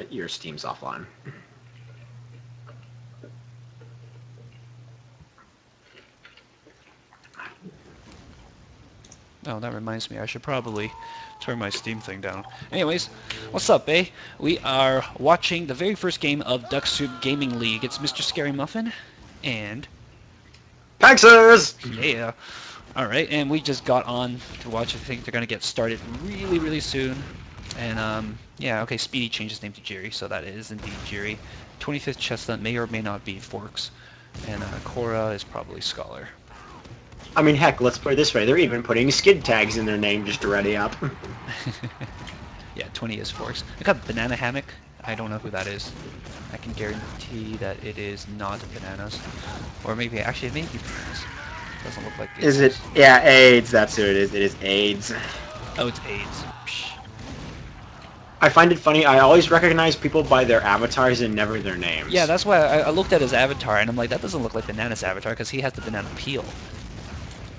your Steam's offline. Oh, that reminds me, I should probably turn my Steam thing down. Anyways, what's up, eh? We are watching the very first game of Duck Soup Gaming League. It's MrScaryMuffin, and... Paxers! Yeah. Alright, and we just got on to watch. I think they're going to get started really, really soon. And, yeah, okay, Speedy changed his name to Jerry, so that is indeed Jerry. 25th Chestnut may or may not be Forks. And, Cora is probably Scholar. I mean, heck, let's put it this way. They're even putting SKiD tags in their name just to ready up. Yeah, 20 is Forks. I got Banana Hammock. I don't know who that is. I can guarantee that it is not bananas. Or maybe, actually, it may be bananas. Doesn't look like it. Is it? Yeah, AIDS. That's who it is. It is AIDS. Oh, it's AIDS. Psh. I find it funny. I always recognize people by their avatars and never their names. Yeah, that's why I looked at his avatar, and I'm like, that doesn't look like Banana's avatar, because he has the banana peel.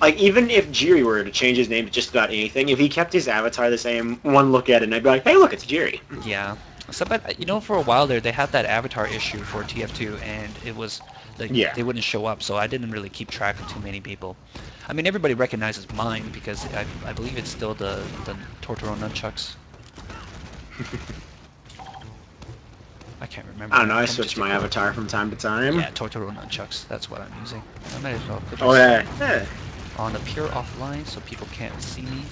Like, even if Jiri were to change his name to just about anything, if he kept his avatar the same, one look at it and I'd be like, hey, look, it's Jiri. Yeah. So, but, you know, for a while there, they had that avatar issue for TF2, and it was, like, yeah. They wouldn't show up, so I didn't really keep track of too many people. I mean, everybody recognizes mine, because I believe it's still the Tortoro Nunchucks. I can't remember. I don't know, I switch my avatar from time to time. Yeah, Tortoro Nunchucks, that's what I'm using. I might as well put yeah. on the pure offline so people can't see me,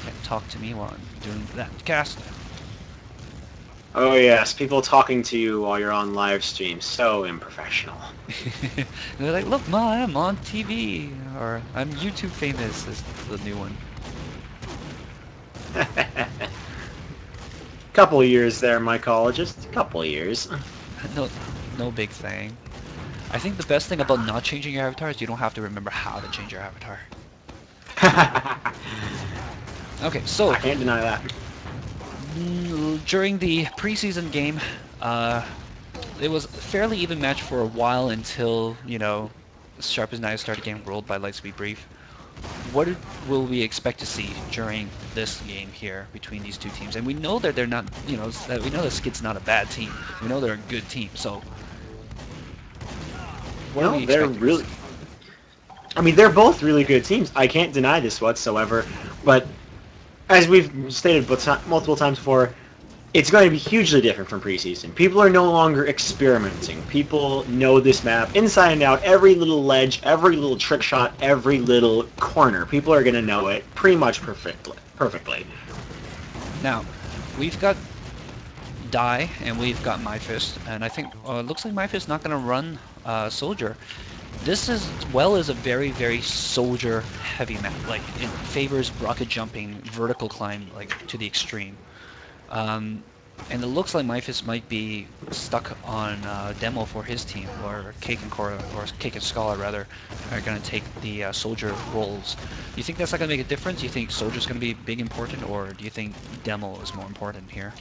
can't talk to me while I'm doing that cast. Oh yes, people talking to you while you're on live stream, so unprofessional. They're like, look, Ma, I'm on TV, or I'm YouTube famous is the new one. Couple of years there, mycologist. A couple of years. No big thing. I think the best thing about not changing your avatar is you don't have to remember how to change your avatar. Okay, so... I can't deny that. During the preseason game, it was a fairly even match for a while until, you know, Sharpest Knives started getting rolled by Lightspeed Brief. What will we expect to see during this game here between these two teams? And we know that they're not, you know, we know that SKiD's not a bad team. We know they're a good team, so... No, they're really... I mean, they're both really good teams. I can't deny this whatsoever. But as we've stated multiple times before, it's going to be hugely different from preseason. People are no longer experimenting. People know this map inside and out, every little ledge, every little trick shot, every little corner. People are going to know it pretty much perfectly. Now, we've got Die and we've got MyFist, and I think it looks like MyFist's not going to run Soldier. This as well is a very, very soldier-heavy map. Like, it favors rocket jumping, vertical climb, like, to the extreme. And it looks like MyFist might be stuck on demo for his team, or Cake and Cora, or Cake and Scholar rather, are going to take the soldier roles. Do you think that's not going to make a difference? Do you think soldier's going to be big important, or do you think demo is more important here?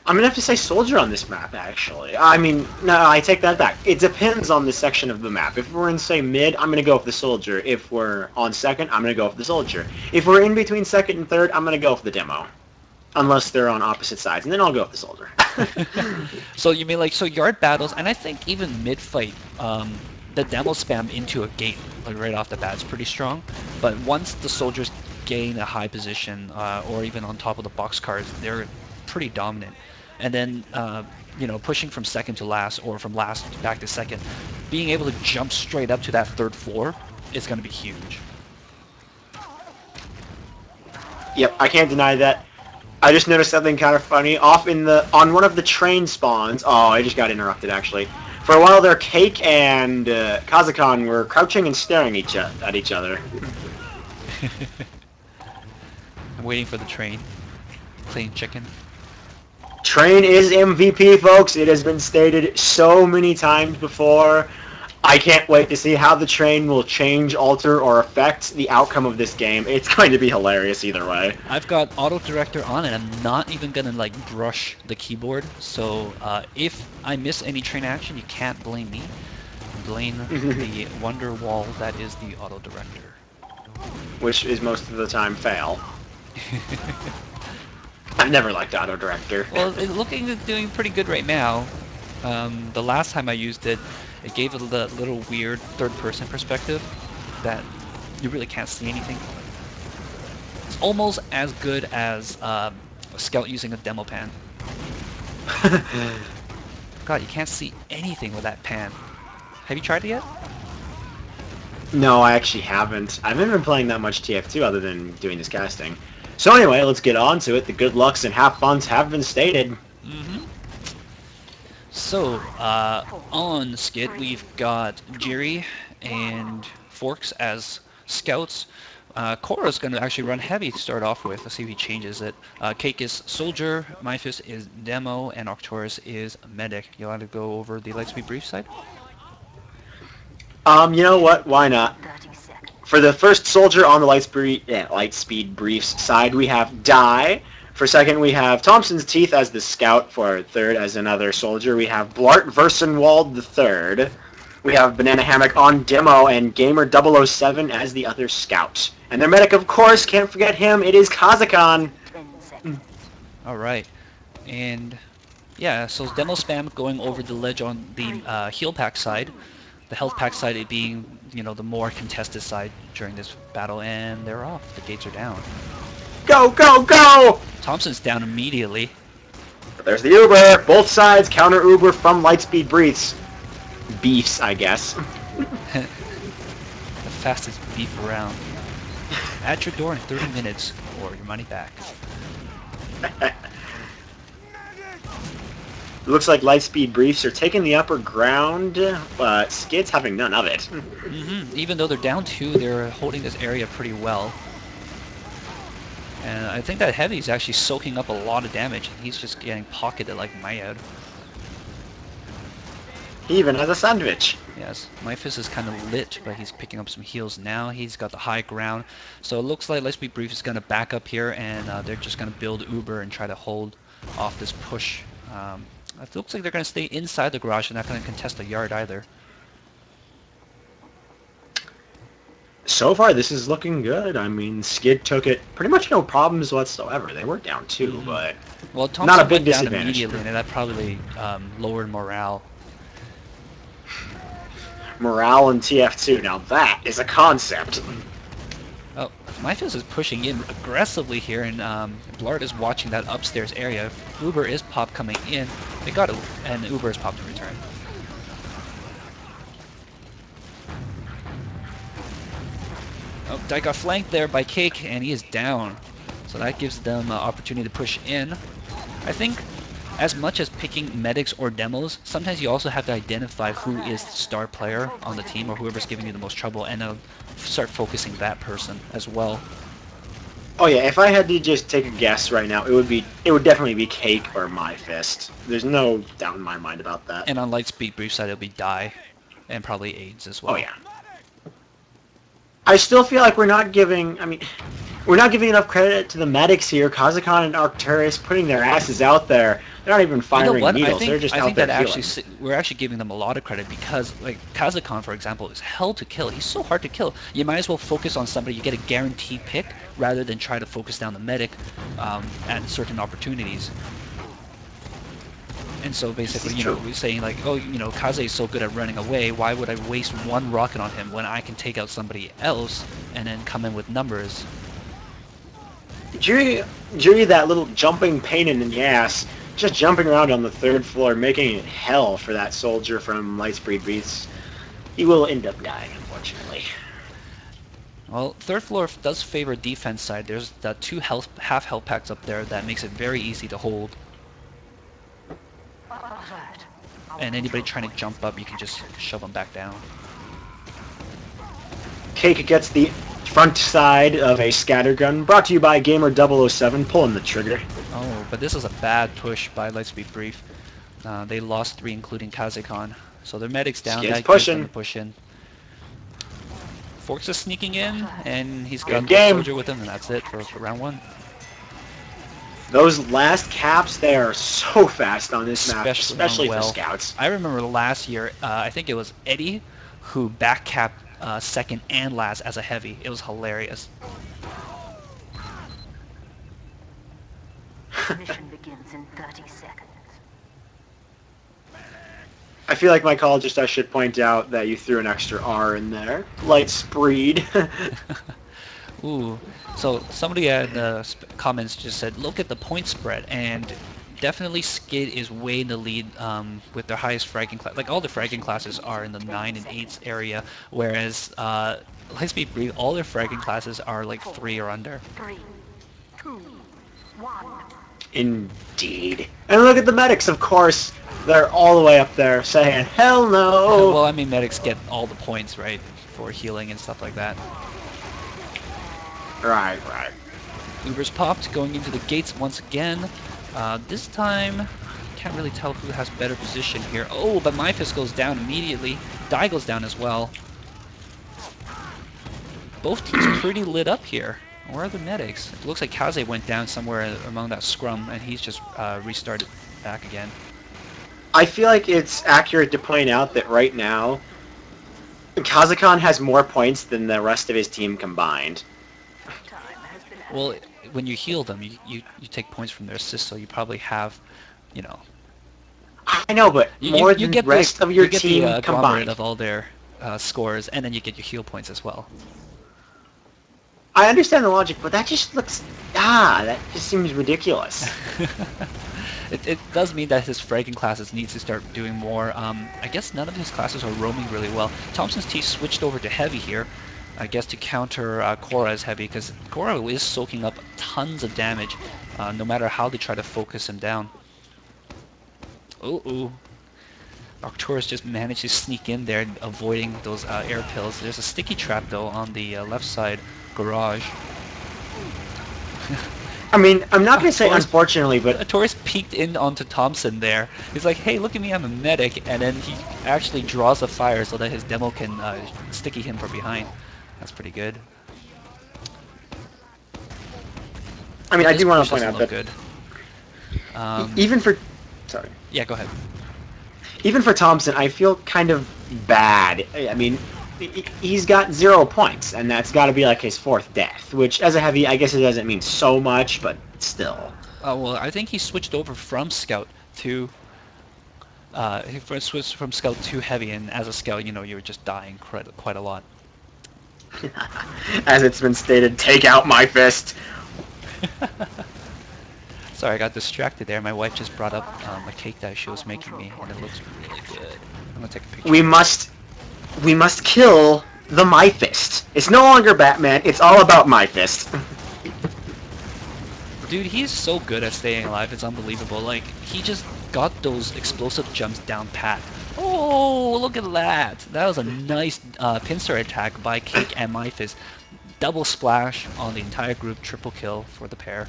I'm going to have to say Soldier on this map, actually. I mean, no, I take that back. It depends on the section of the map. If we're in, say, mid, I'm going to go for the Soldier. If we're on second, I'm going to go for the Soldier. If we're in between second and third, I'm going to go for the demo. Unless they're on opposite sides, and then I'll go for the Soldier. So you mean, like, so yard battles, and I think even mid-fight, the demo spam into a gate, like, right off the bat is pretty strong. But once the Soldiers gain a high position, or even on top of the box cars, they're pretty dominant. And then, you know, pushing from second to last, or from last back to second, being able to jump straight up to that third floor is going to be huge. Yep, I can't deny that. I just noticed something kind of funny. On one of the train spawns, oh, I just got interrupted, actually. For a while there, Cake and Kazakan were crouching and staring at each other. I'm waiting for the train. Clean chicken. Train is MVP, folks. It has been stated so many times before. I can't wait to see how the train will change, alter, or affect the outcome of this game. It's going to be hilarious either way. I've got auto director on, and I'm not even gonna like brush the keyboard. So if I miss any train action, you can't blame me. Blame the wonder wall that is the auto director. Which is most of the time fail. I've never liked Auto Director. Well, it's looking at doing pretty good right now. The last time I used it, it gave it a little weird third-person perspective that you really can't see anything. It's almost as good as a Scout using a demo pan. God, you can't see anything with that pan. Have you tried it yet? No, I actually haven't. I haven't been playing that much TF2 other than doing this casting. So anyway, let's get on to it. The good lucks and half funs have been stated. Mm-hmm. So, on SKiD, we've got Jerry and Forks as scouts. Cora's going to actually run heavy to start off with. Let's see if he changes it. Cake is soldier, Myphis is demo, and Arcturus is medic. You want to go over the Lightspeed Brief side? You know what? Why not? For the first soldier on the Lightspeed Briefs side, we have Die. For second, we have Thompson's Teeth as the scout. For third, as another soldier, we have Blart Versenwald the third. We have Banana Hammock on demo and Gamer 007 as the other scout. And their medic, of course, can't forget him. It is Kazakan. All right, and yeah, so demo spam going over the ledge on the heal pack side. The health pack side it being, you know, the more contested side during this battle, and they're off. The gates are down. Go, go, go! Thompson's down immediately. There's the Uber. Both sides counter Uber from Lightspeed Briefs. Beefs, I guess. The fastest beef around. At your door in 30 minutes, or your money back. Looks like Lightspeed Briefs are taking the upper ground, but SKiD's having none of it. Even though they're down 2, they're holding this area pretty well. And I think that Heavy's actually soaking up a lot of damage. He's just getting pocketed like Mayad. He even has a sandwich. Yes, Myphis is kind of lit, but he's picking up some heals now. He's got the high ground. So it looks like Lightspeed Brief is going to back up here, and they're just going to build Uber and try to hold off this push. It looks like they're going to stay inside the garage. They're not going to contest the yard either. So far, this is looking good. I mean, SKiD took it pretty much no problems whatsoever. They were down 2, but well, Thompson not a big went down disadvantage. Immediately, and that probably lowered morale. Morale in TF2. Now that is a concept. Oh, Myphis is pushing in aggressively here, and Blart is watching that upstairs area. Uber is pop coming in. They got it, and Uber is pop to return. Oh, Dyke got flanked there by Cake, and he is down. So that gives them an opportunity to push in. I think as much as picking medics or demos, sometimes you also have to identify who is the star player on the team or whoever's giving you the most trouble, and start focusing that person as well. Oh yeah, if I had to just take a guess right now, it would definitely be Cake or Myfist. There's no doubt in my mind about that. And on Lightspeed Brief side, it'll be Die, and probably AIDS as well. Oh yeah. I still feel like we're not giving enough credit to the medics here. Kazakan and Arcturus putting their asses out there. They're not even firing needles. They're just out there healing. We're actually giving them a lot of credit because, like, Kazakan, for example, is hell to kill. He's so hard to kill. You might as well focus on somebody you get a guaranteed pick rather than try to focus down the medic at certain opportunities. And so basically, you know, we're saying like, oh, you know, Kaze is so good at running away, why would I waste one rocket on him when I can take out somebody else and then come in with numbers? Jury, that little jumping pain in the ass, just jumping around on the 3rd floor, making it hell for that soldier from Lightspeed Briefs. He will end up dying, unfortunately. Well, 3rd floor does favor defense side. There's the 2 half health packs up there that makes it very easy to hold. And anybody trying to jump up, you can just shove them back down. Cake gets the front side of a scattergun, brought to you by Gamer 007, pulling the trigger. Oh, but this is a bad push by Lightspeed Brief. They lost 3, including Kazakan. So their medic's down. He's that pushing. gives them to push in. Forks is sneaking in, and he's got Good the game. soldier with him, and that's it for round 1. Those last caps, they are so fast on this map, especially for well. scouts. I remember last year, I think it was Eddie who back-capped 2nd and last as a heavy. It was hilarious. Transmission begins in 30 seconds. I feel like my colleagues, I should point out that you threw an extra R in there. Lightspeed. Ooh, so somebody in the comments just said, look at the point spread, and definitely SKiD is way in the lead with their highest fragging class. Like all the fragging classes are in the 9 and 8s area, whereas Lightspeed Brief, all their fragging classes are like 3 or under. 3, 2, 1. Indeed. And look at the medics, of course. They're all the way up there saying, hell no! Well, I mean, medics get all the points, right, for healing and stuff like that. Right. Uber's popped, going into the gates once again. This time, can't really tell who has better position here. Oh, but MyFist goes down immediately. Die goes down as well. Both teams pretty lit up here. Where are the medics? It looks like Kaze went down somewhere among that scrum, and he's just restarted back again. I feel like it's accurate to point out that right now, Kazakhstan has more points than the rest of his team combined. Well, when you heal them, you take points from their assist, so you probably have, you know... I know, but more than the rest of your team the, combined. Of all their scores, and then you get your heal points as well. I understand the logic, but that just looks... that just seems ridiculous. It does mean that his fragging classes needs to start doing more. I guess none of his classes are roaming really well. Thompson's T switched over to heavy here, I guess to counter Korra's heavy, because Korra is soaking up tons of damage, no matter how they try to focus him down. Ooh. Arcturus just managed to sneak in there, avoiding those air pills. There's a sticky trap, though, on the left side garage. I mean, I'm not going to say unfortunately, but... Taurus peeked in onto Thompson there. He's like, hey, look at me, I'm a medic. And then he actually draws the fire so that his demo can sticky him from behind. That's pretty good. I mean, I do want to point out that... Good. Even for... Sorry. Yeah, go ahead. Even for Thompson, I feel kind of bad. I mean, he's got 0 points, and that's got to be like his 4th death, which as a heavy, I guess it doesn't mean so much, but still. Well, I think he switched over from Scout to... he switched from Scout to Heavy, and as a Scout, you know, you were just dying quite a lot. As it's been stated, take out MyFist! Sorry, I got distracted there. My wife just brought up a cake that she was making me, and it looks really good. I'm gonna take a picture. We must kill the MyFist. It's no longer Batman, it's all about MyFist. Dude, he's so good at staying alive, it's unbelievable. Like, he just got those explosive jumps down pat. Oh, look at that! That was a nice pincer attack by Cake and MyFist. Double splash on the entire group, triple kill for the pair.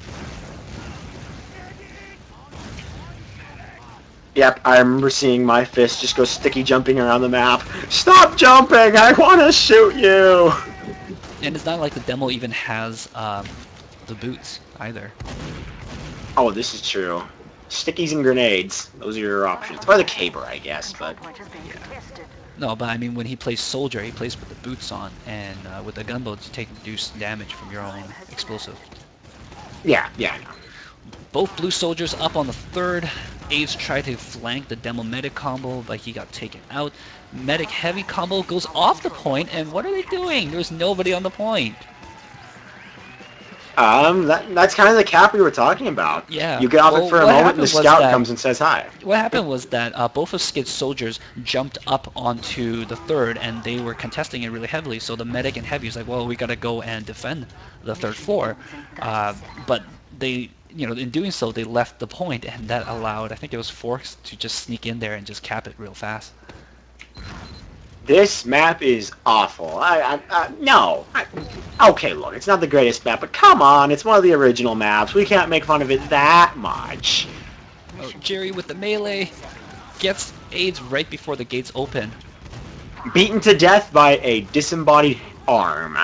Yep, I remember seeing MyFist just go sticky jumping around the map. Stop jumping! I want to shoot you! And it's not like the demo even has the boots either. Oh, this is true. Stickies and grenades. Those are your options. Or the caber, I guess, but... Yeah. No, but I mean, when he plays Soldier, he plays with the boots on, and with the gunboats, you take reduced damage from your own explosive. Yeah, I know. Both blue soldiers up on the 3rd. Aves tried to flank the demo medic combo, but he got taken out. Medic heavy combo goes off the point, and what are they doing? There's nobody on the point. That's kind of the cap we were talking about. Yeah. You get off it for a moment, and the scout comes and says hi. What happened was that both of SKiD's soldiers jumped up onto the 3rd, and they were contesting it really heavily, so the medic and heavy was like, well, we gotta go and defend the 3rd floor. But they... You know, in doing so, they left the point, and that allowed, I think it was Forks, to just sneak in there and just cap it real fast. This map is awful. No. Okay, look, it's not the greatest map, but come on, it's one of the original maps. We can't make fun of it that much. Oh, Jerry with the melee gets AIDS right before the gates open. Beaten to death by a disembodied arm.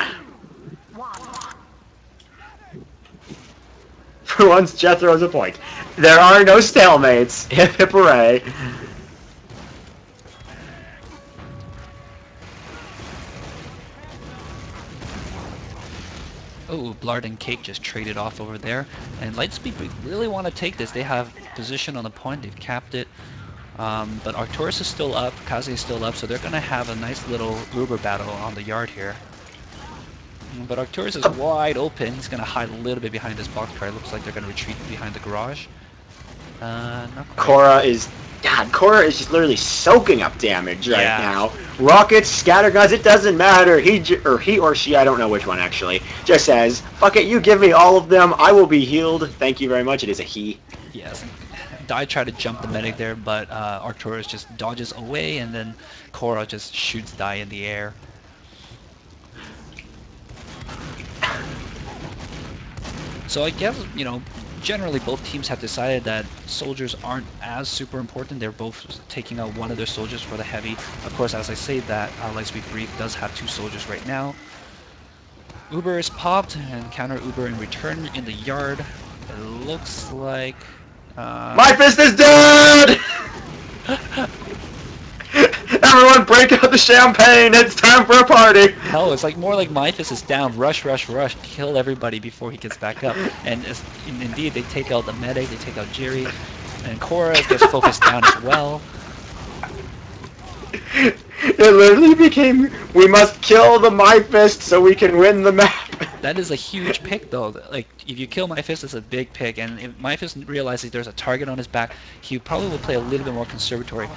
For once, Jethro's a point. There are no stalemates. Hip hip hooray. Oh, Blart and Cake just traded off over there. And Lightspeed really want to take this. They have position on the point. They've capped it. But Arcturus is still up. Kaze is still up. So they're going to have a nice little Uber battle on the yard here. But Arcturus is wide open. He's going to hide a little bit behind this boxcar. It looks like they're going to retreat behind the garage. Not quite. Cora is... God, Cora is just literally soaking up damage right now. Rockets, scatterguns, it doesn't matter. He or she, I don't know which one actually, just says, fuck it, you give me all of them, I will be healed. Thank you very much. It is a he. Yes. Dai tried to jump the medic there, but Arcturus just dodges away, and then Cora just shoots Dai in the air. So I guess, you know, generally both teams have decided that soldiers aren't as super important. They're both taking out one of their soldiers for the heavy. Of course, as I say that, Lightspeed Brief does have 2 soldiers right now. Uber is popped, and counter Uber in return in the yard. It looks like... My fist is dead! Everyone break out the champagne! It's time for a party! Hell, it's like more like my fist is down. Rush, rush, rush. Kill everybody before he gets back up. And indeed, they take out the medic, they take out Jerry. And Cora gets focused down as well. It literally became, we must kill the My Fist so we can win the map. That is a huge pick, though. Like, if you kill My Fist, it's a big pick. And if My Fist realizes there's a target on his back, he probably will play a little bit more conservatively.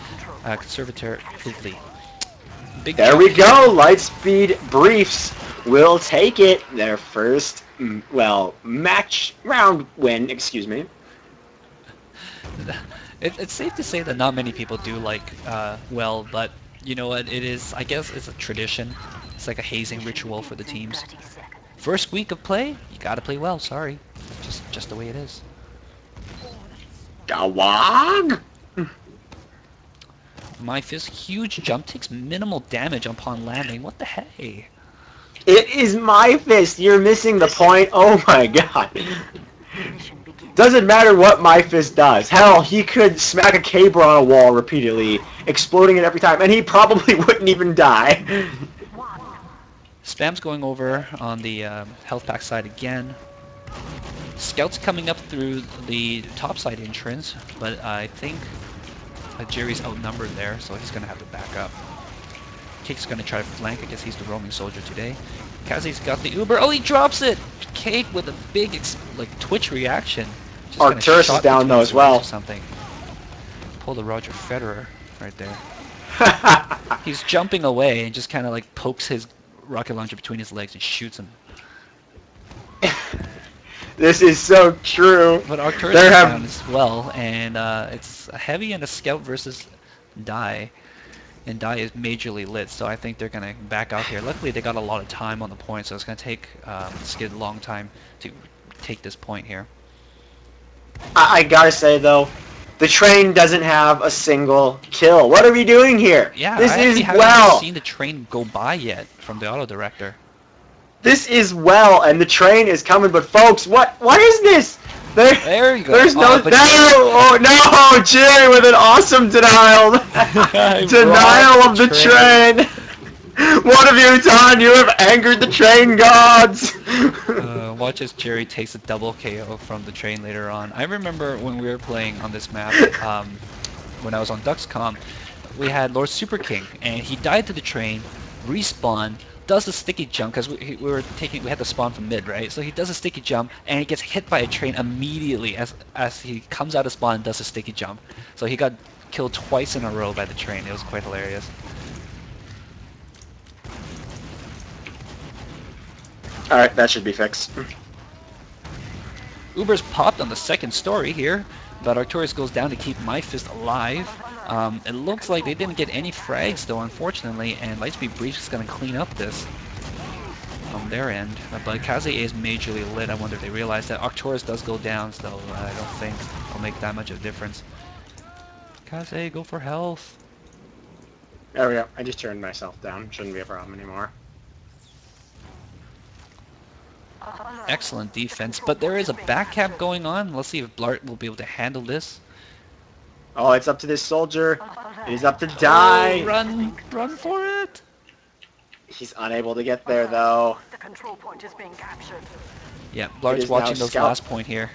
There we go. Lightspeed Briefs will take it. Their first, well, match round win. Excuse me. It's safe to say that not many people do like well, but you know what? It is. I guess it's a tradition. It's like a hazing ritual for the teams. First week of play, you gotta play well. Sorry, just the way it is. Gawag! My Fist, huge jump, takes minimal damage upon landing. What the hey? It is My Fist. You're missing the point. Oh my god. Doesn't matter what My Fist does. Hell, he could smack a caber on a wall repeatedly, exploding it every time, and he probably wouldn't even die. Spam's going over on the health pack side again. Scouts coming up through the top side entrance, but I think Jerry's outnumbered there, so he's going to have to back up. Cake's going to try to flank. I guess he's the roaming soldier today. Kaze's got the Uber. Oh, he drops it! Cake with a big like twitch reaction. Arcturus is down though as well. Something. Pull the Roger Federer right there. He's jumping away and just kind of like pokes his rocket launcher between his legs and shoots him. This is so true. But Arcturus is down as well, and it's a heavy and a scout versus Dai. And Dai is majorly lit, so I think they're going to back out here. Luckily, they got a lot of time on the point, so it's going to take SKiD a long time to take this point here. I gotta say, though, the train doesn't have a single kill. What are we doing here? Yeah, this I is haven't seen the train go by yet from the auto director. This is and the train is coming, but folks, what is this? There you go. There's no, no, Jerry with an awesome denial. Denial of the train. What have you done? You have angered the train gods. Watch as Jerry takes a double KO from the train later on. I remember when we were playing on this map, when I was on Duxcom, we had Lord Super King, and he died to the train, respawned, does the sticky jump, because we had to spawn from mid, right? So he does a sticky jump, and he gets hit by a train immediately as he comes out of spawn and does a sticky jump. So he got killed twice in a row by the train. It was quite hilarious. Alright, that should be fixed. Uber's popped on the second story here, but Arcturus goes down to keep My Fist alive. It looks like they didn't get any frags though, unfortunately, and Lightspeed Briefs is going to clean up this on their end. But Kaze is majorly lit. I wonder if they realize that Arcturus does go down, so I don't think it'll make that much of a difference. Kaze, go for health. There we go. I just turned myself down. Shouldn't be a problem anymore. Excellent defense, but there is a back cap going on. Let's see if Blart will be able to handle this. Oh, it's up to this soldier. It is up to Dai. Oh, run for it. He's unable to get there, though. The control point is being captured. Yeah, It Blart's is watching now those Scout. last point here.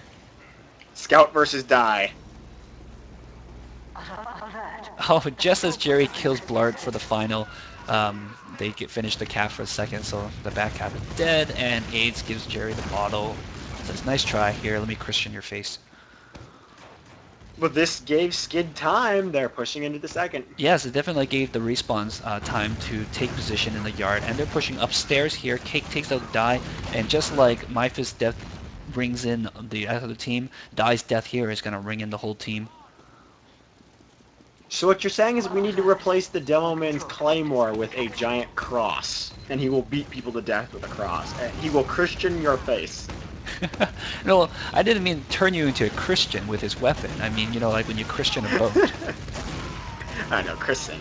Scout versus Die. Alert. Oh, just as Jerry kills Blart for the final, they finish the cap for a second, so the back cap is dead, and AIDS gives Jerry the bottle. Says, nice try here, let me Christian your face. But this gave SKiD time. They're pushing into the second. Yes, it definitely gave the respawns time to take position in the yard, and they're pushing upstairs here. Cake takes out Die, and just like Myfist's death brings in the other team, Die's death here is going to ring in the whole team. So what you're saying is we need to replace the Demoman's Claymore with a giant cross, and he will beat people to death with a cross. And he will Christian your face. No, I didn't mean turn you into a Christian with his weapon. I mean, you know, like when you Christian a boat. I know, Christian.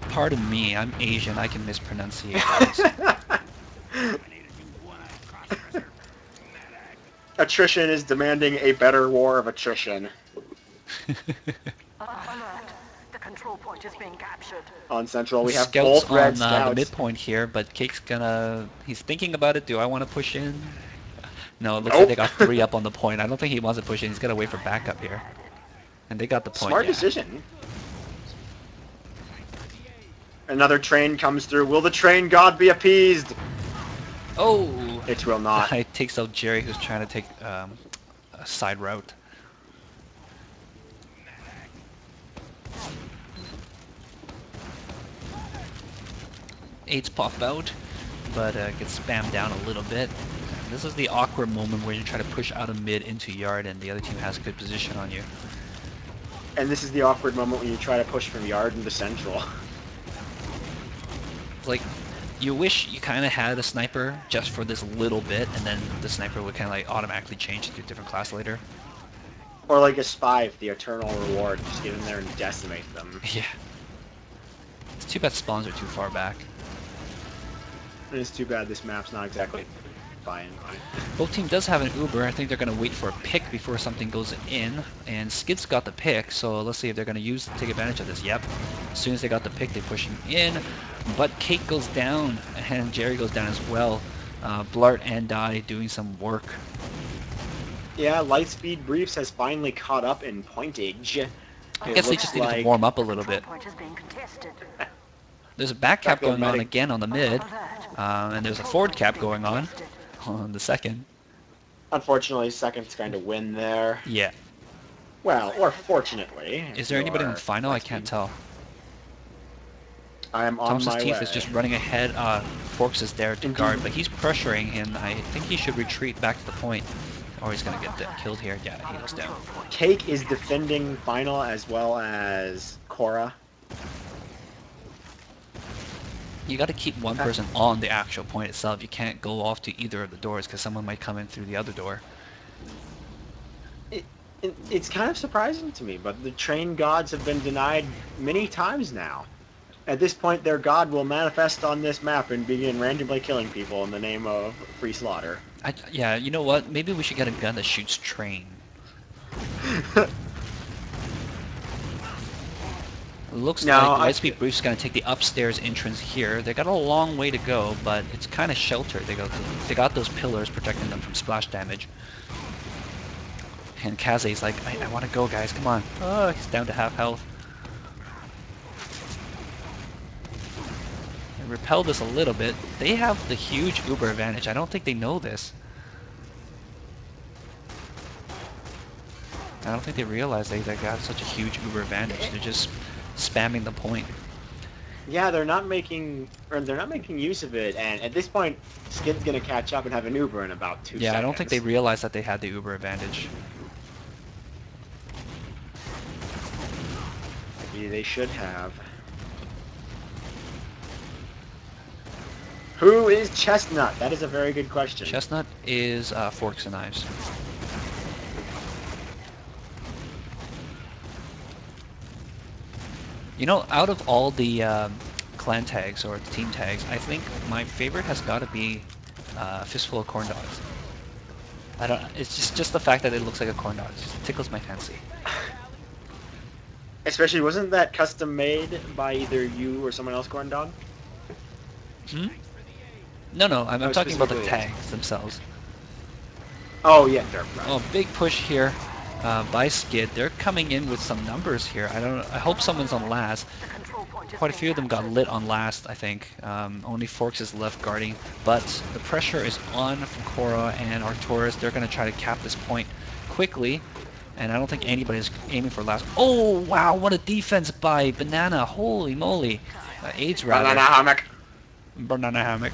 Pardon me, I'm Asian, I can mispronunciate things. Attrition is demanding a better war of attrition. Alert. The control point is being captured. On Central, we have Scouts both red on scouts. the midpoint here, but Cake's gonna... He's thinking about it. Do I want to push in? No, it looks like they got 3 up on the point. I don't think he wants to push in. He's got to wait for backup here. And they got the point. Smart yeah. decision. Another train comes through. Will the train god be appeased? Oh! It will not. It takes out Jerry, who's trying to take a side route. Eights pop out, but gets spammed down a little bit. And this is the awkward moment where you try to push out of mid into yard and the other team has good position on you. And this is the awkward moment when you try to push from yard into Central. It's like, you wish you kind of had a sniper just for this little bit, and then the sniper would kind of like automatically change to a different class later. Or like a spy with the eternal reward. Just get in there and decimate them. Yeah. It's too bad spawns are too far back. And it's too bad this map's not exactly buy-in. Both team does have an Uber. I think they're going to wait for a pick before something goes in. And SKiD's got the pick, so let's see if they're going to take advantage of this. Yep. As soon as they got the pick, they push him in. But Cake goes down, and Jerry goes down as well. Blart and Die doing some work. Yeah, Lightspeed Briefs has finally caught up in pointage. I guess they just needed to warm up a little bit. Point is being contested. There's a back cap going on medic. again on the mid, and there's a forward cap going on the second. Unfortunately, second's going to win there. Yeah. Well, or fortunately. Is there anybody in the for final? I Lightspeed. can't tell. I am on Thompson's my Teeth way. is just running ahead. Forks is there to guard, but he's pressuring, and I think he should retreat back to the point. Or he's going to get killed here. Yeah, he goes down. Cake is defending final as well as Cora. You got to keep one person on the actual point itself. You can't go off to either of the doors because someone might come in through the other door. It's kind of surprising to me, but the train gods have been denied many times now. At this point, their god will manifest on this map and begin randomly killing people in the name of free slaughter. Yeah, you know what? Maybe we should get a gun that shoots train. Looks like Lightspeed Briefs going to take the upstairs entrance here. They got a long way to go, but it's kind of sheltered. They got those pillars protecting them from splash damage. And Kaze's like, I want to go, guys. Come on. Oh, he's down to half health. They repelled us a little bit. They have the huge Uber advantage. I don't think they know this. I don't think they realize they got such a huge Uber advantage. They're just spamming the point. Yeah, they're not making use of it, and at this point, SKiD's gonna catch up and have an Uber in about 2 seconds. Yeah, I don't think they realized that they had the Uber advantage. Maybe they should have. Who is Chestnut? That is a very good question. Chestnut is Forks and Knives. You know, out of all the clan tags or team tags, I think my favorite has got to be Fistful of Corn Dogs. It's just the fact that it looks like a corn dog. It just tickles my fancy. Especially, wasn't that custom made by either you or someone else, Corn Dog? Hmm? No, I'm Oh, talking about the specifically. tags themselves. Oh yeah, sure. Right. Oh, big push here by SKiD. They're coming in with some numbers here. I hope someone's on last. The control point is Quite a being few of them got captured. lit on last, I think. Only Forks is left guarding, but the pressure is on from Cora and Arcturus. They're going to try to cap this point quickly, and I don't think anybody's aiming for last. Oh, wow, what a defense by Banana. Holy moly. AIDS, rather. Banana hammock. Banana hammock.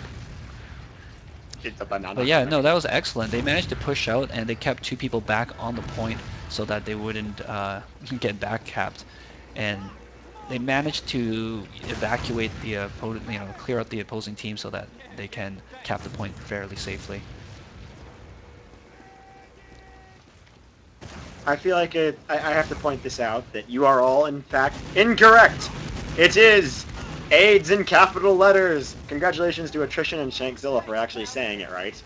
It's a banana. But yeah, hammock. no, that was excellent. They managed to push out, and they kept two people back on the point so that they wouldn't get back capped. And they managed to evacuate the opponent, clear out the opposing team so that they can cap the point fairly safely. I feel like I have to point this out that you are all, in fact, incorrect. It is AIDS in capital letters. Congratulations to Attrition and Shankzilla for actually saying it right.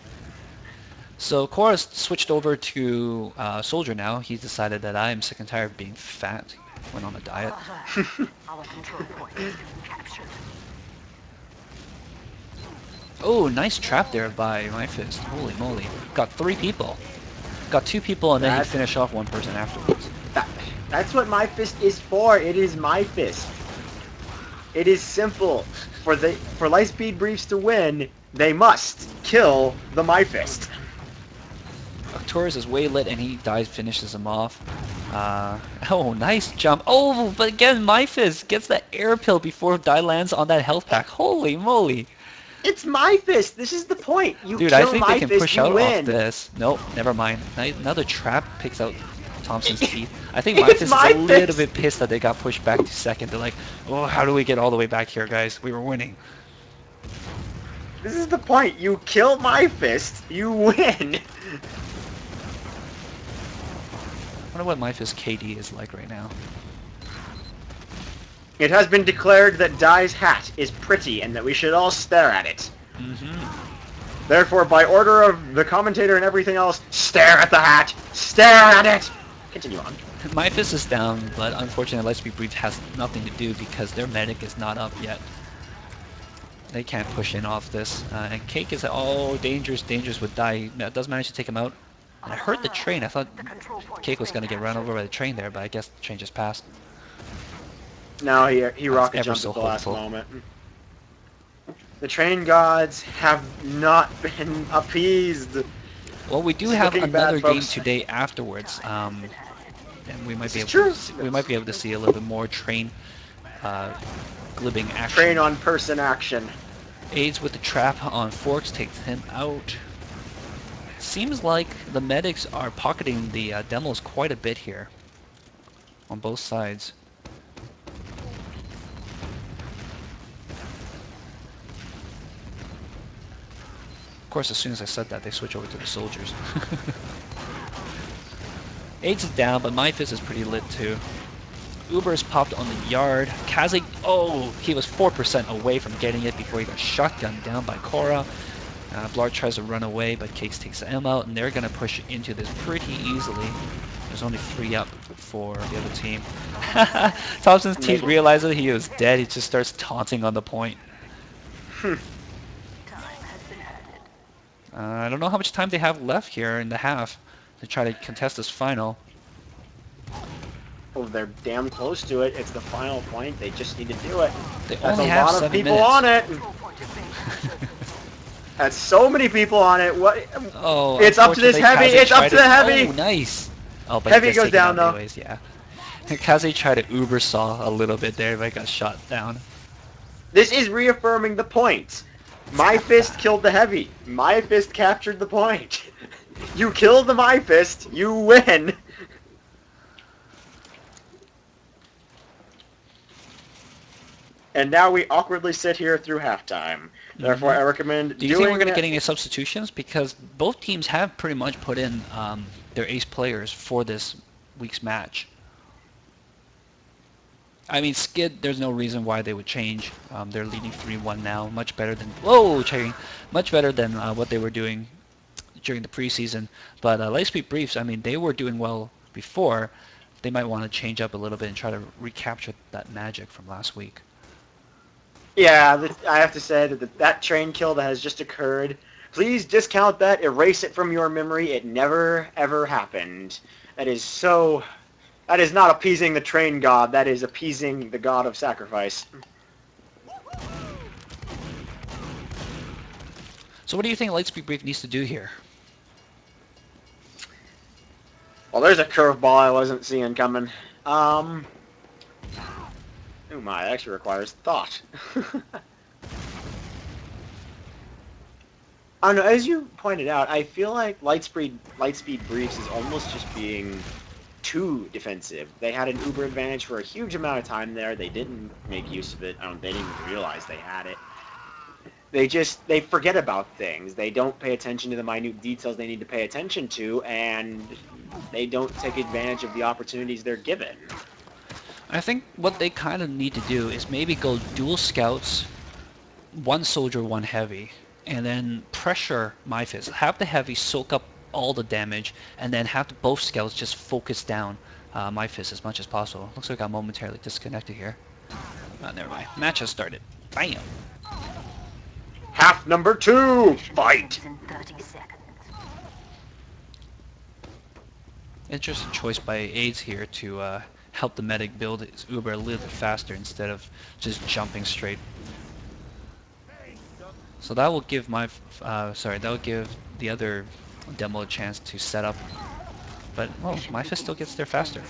So Cora's switched over to Soldier now. He's decided that I am sick and tired of being fat. Went on a diet. Our control point is being captured. Oh, nice trap there by my fist. Holy moly. Got 3 people. Got 2 people and then he That- finished off 1 person afterwards. That's what my fist is for. It is my fist. It is simple. For Lightspeed Briefs to win, they must kill the my fist. Arcturus is way lit and he dies, finishes him off. Oh, nice jump. Oh, but again, Myphis gets that air pill before Die lands on that health pack. Holy moly. It's my fist. This is the point. You Dude, kill I think my they can fist, push you out win. off this. Nope, never mind. Another trap picks out Thompson's teeth. I think It's Myphis is my a little fist. bit pissed that they got pushed back to second. They're like, oh, how do we get all the way back here, guys? We were winning. This is the point. You kill my fist, you win. I wonder what Myphis KD is like right now. It has been declared that Dai's hat is pretty and that we should all stare at it. Mm-hmm. Therefore, by order of the commentator and everything else, stare at the hat! Stare at it! Continue on. Myphis is down, but unfortunately Lightspeed Brief has nothing to do because their medic is not up yet. They can't push in off this. And Cake is, oh, dangerous with Dai. Does manage to take him out. And I heard the train. I thought Cake was going to get run over by the train there, but I guess the train just passed. No, he rocket ever jumped so at the last hopeful. moment. The train gods have not been appeased. Well, we do It's have looking bad, another game folks. today afterwards, and we might be This able is to true. we might be able to see a little bit more train glibbing action. Train on person action. Aids with the trap on Forks takes him out. Seems like the medics are pocketing the demos quite a bit here on both sides. Of course, as soon as I said that, they switch over to the soldiers. Aids is down, but Myphis is pretty lit too. Uber's popped on the yard. Kaze, oh, he was 4% away from getting it before he got shotgunned down by Cora. Blart tries to run away, but Cakes takes him out, and they're going to push into this pretty easily. There's only 3 up for the other team. Thompson's team realizes he was dead. He just starts taunting on the point. I don't know how much time they have left here in the half to try to contest this final. Oh, they're damn close to it. It's the final point. They just need to do it. They That's only a have lot of 7 people minutes. on it. Control point is being captured. That's so many people on it. What? Oh, It's up to this unfortunately, heavy. Kaze It's up tried to the heavy. Oh, nice. Oh, but Heavy he gets goes taken down, out though. anyways, yeah. Kaze tried to uber saw a little bit there, but got shot down. This is reaffirming the point. My fist killed the heavy. My fist captured the point. You kill the my fist, you win. And now we awkwardly sit here through halftime. Therefore, I recommend Do you think we're going to it- get any substitutions? Because both teams have pretty much put in their ace players for this week's match. I mean, SKiD, there's no reason why they would change. They're leading 3-1 now, much better than much better than what they were doing during the preseason. But Lightspeed Briefs, I mean, they were doing well before, they might want to change up a little bit and try to recapture that magic from last week. Yeah, I have to say that that train kill that has just occurred, please discount that, erase it from your memory. It never, ever happened. That is so... That is not appeasing the train god. That is appeasing the god of sacrifice. So what do you think Lightspeed Brief needs to do here? Well, there's a curveball I wasn't seeing coming. Oh my, that actually requires thought. I don't know, as you pointed out, I feel like Lightspeed Briefs is almost just being too defensive. They had an uber advantage for a huge amount of time there. They didn't make use of it. They didn't even realize they had it. They forget about things. They don't pay attention to the minute details they need to pay attention to, and they don't take advantage of the opportunities they're given. I think what they kind of need to do is maybe go dual scouts, one soldier, one heavy, and then pressure MyFist. Have the heavy soak up all the damage, and then have both scouts just focus down MyFist as much as possible. Looks like I'm momentarily disconnected here. Never mind. Match has started. Bam! Half number 2! Fight! In 30 seconds. Interesting choice by AIDS here to help the medic build his Uber a little bit faster instead of just jumping straight. So that will give that will give the other demo a chance to set up. But well, MyFist still gets there faster.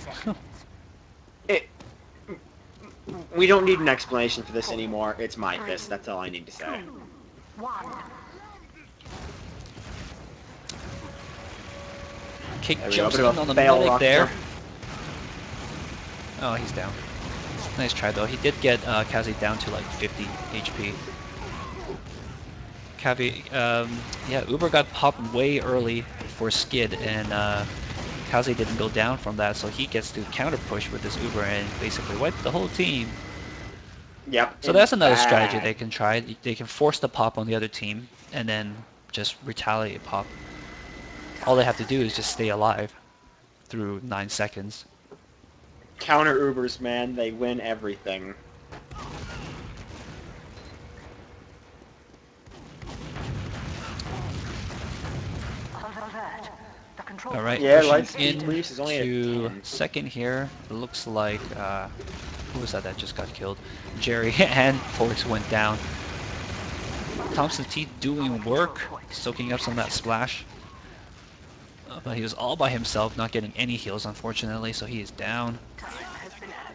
We don't need an explanation for this anymore. It's MyFist. That's all I need to say. 1. Kick There we jumps go, in bit of a on the fail medic rock there. jump. Oh, he's down. Nice try though. He did get Kazi down to like 50 HP. Yeah, Uber got popped way early for SKiD, and Kazi didn't go down from that, so he gets to counter push with this Uber and basically wipe the whole team. Yep. So that's another strategy they can try. They can force the pop on the other team and then just retaliate pop. All they have to do is just stay alive through 9 seconds. Counter Ubers, man. They win everything. Alright, Yeah, pushing Lightspeed Briefs is only to at 10. second here. It looks like, who was that just got killed? Jerry and Forks went down. Thompson's teeth doing work, soaking up some of that splash. But he was all by himself, not getting any heals, unfortunately, so he is down.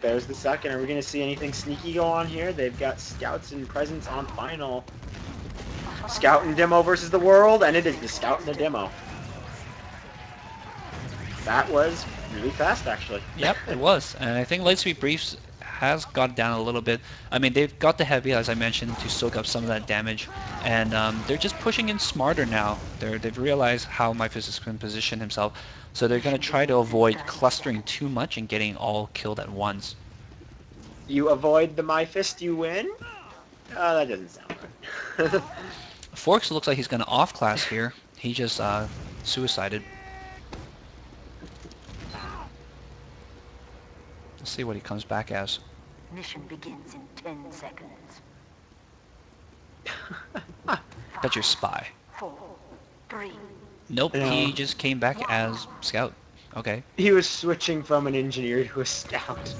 There's the second. Are we going to see anything sneaky go on here? They've got Scouts and Presence on final. Scout and Demo versus the world, and it is the Scout and the Demo. That was really fast, actually. Yep, it was. And I think Lightspeed Briefs has got down a little bit. I mean, they've got the heavy, as I mentioned, to soak up some of that damage. And they're just pushing in smarter now. They've realized how MyFist can position himself. So they're going to try to avoid clustering too much and getting all killed at once. You avoid the MyFist, you win? That doesn't sound right. Forks looks like he's going to off-class here. He just suicided. Let's see what he comes back as. Mission begins in 10 seconds. That's your spy. 4, 3. Nope, No. he just came back as Scout. Okay. He was switching from an engineer to a Scout.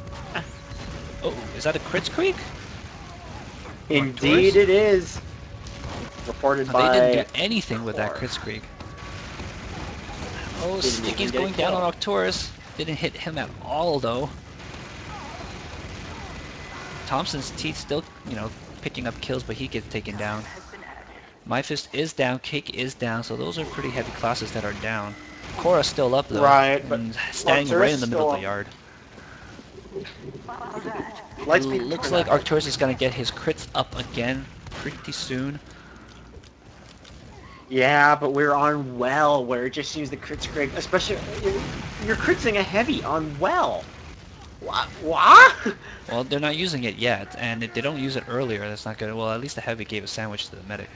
Oh, is that a Crits Creek? Indeed it is. Reported Oh, by... they didn't do anything with that Crits Creek. Oh, Didn't even Sticky's get going a down kill. on Arcturus. Didn't hit him at all, though. Thompson's teeth still, picking up kills, but he gets taken down. MyFist is down, Cake is down, so those are pretty heavy classes that are down. Cora's still up, though. Right, but and standing right in the middle of the yard. Lightspeed Looks like Arcturus is going to get his crits up again pretty soon. Yeah, but we're on well, where it just seems the crits Craig, especially you're critzing a heavy on well. What? Well, they're not using it yet, and if they don't use it earlier, that's not good. Well, at least the heavy gave a sandwich to the medic.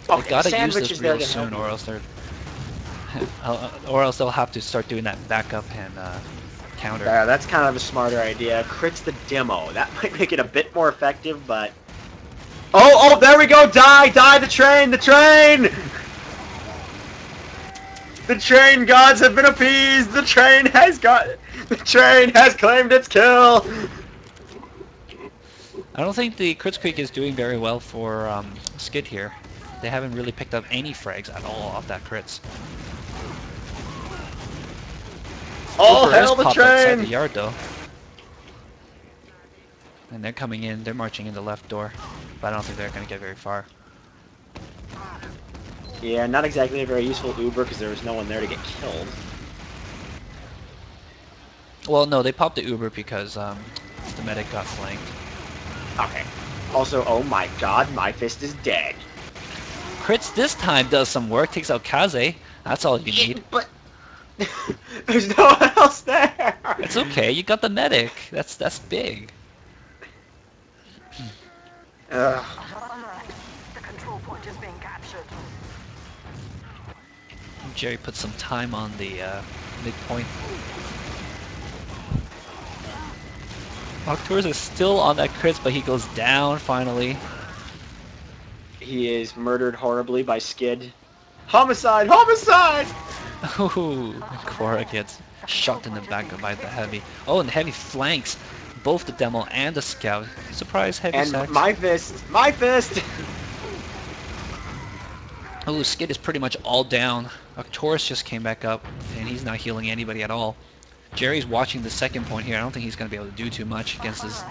They Okay, gotta use sandwich this is there real to soon, help or you. else they're Or else they'll have to start doing that backup and counter. Yeah, that's kind of a smarter idea. Crits the demo. That might make it a bit more effective, but... Oh, there we go! Die, the train! The train! The train gods have been appeased! The train has claimed its kill! I don't think the Crits Creek is doing very well for SKiD here. They haven't really picked up any frags at all off that crits. All Uber has hail the popped outside the train! yard though. And they're coming in, they're marching in the left door. But I don't think they're going to get very far. Yeah, not exactly a very useful Uber because there was no one there to get killed. Well, no, they popped the Uber because the medic got flanked. Okay. Also, oh my god, my fist is dead. Crits this time does some work, takes out Kaze. That's all you need. But there's no one else there. It's okay, you got the medic. That's big. Ugh. Alert. The control point is being captured. Jerry put some time on the midpoint. Octours is still on that crits, but he goes down finally. He is murdered horribly by SKiD. Homicide! Homicide! Ooh, Cora gets shot in the back by the heavy. Oh, and the heavy flanks both the demo and the scout. Surprise, heavy And sacks. my fist! My fist! Oh, SKiD is pretty much all down. Octours just came back up, and he's not healing anybody at all. Jerry's watching the second point here. I don't think he's going to be able to do too much against this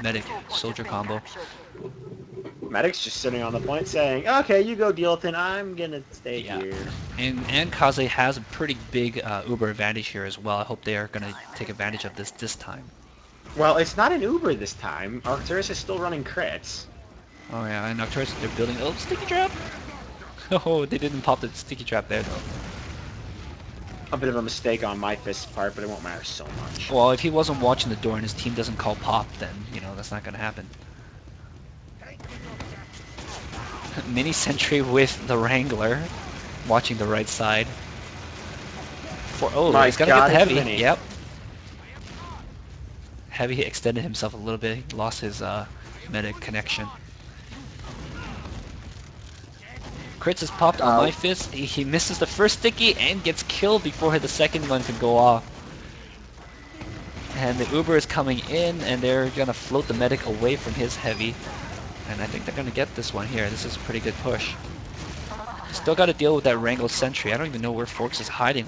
medic soldier combo. Medic's just sitting on the point saying, okay, you go deal with it, I'm gonna stay here. And Kaze has a pretty big Uber advantage here as well. I hope they are going to take advantage of this time. Well, it's not an Uber this time. Arcturus is still running crits. Oh yeah, and Octours, they're building... Oh, sticky trap! Oh, they didn't pop the sticky trap there though. A bit of a mistake on my fist's part, but it won't matter so much. Well, if he wasn't watching the door and his team doesn't call pop, then, you know, that's not going to happen. Mini sentry with the Wrangler, watching the right side. Oh, he's got to get the heavy. Mini. Yep. Heavy extended himself a little bit. He lost his medic connection. Crits is popped on my fist. He misses the first sticky and gets killed before the second one can go off. And the Uber is coming in, and they're going to float the medic away from his heavy. And I think they're going to get this one here. This is a pretty good push. Still got to deal with that Wrangle sentry. I don't even know where Forks is hiding.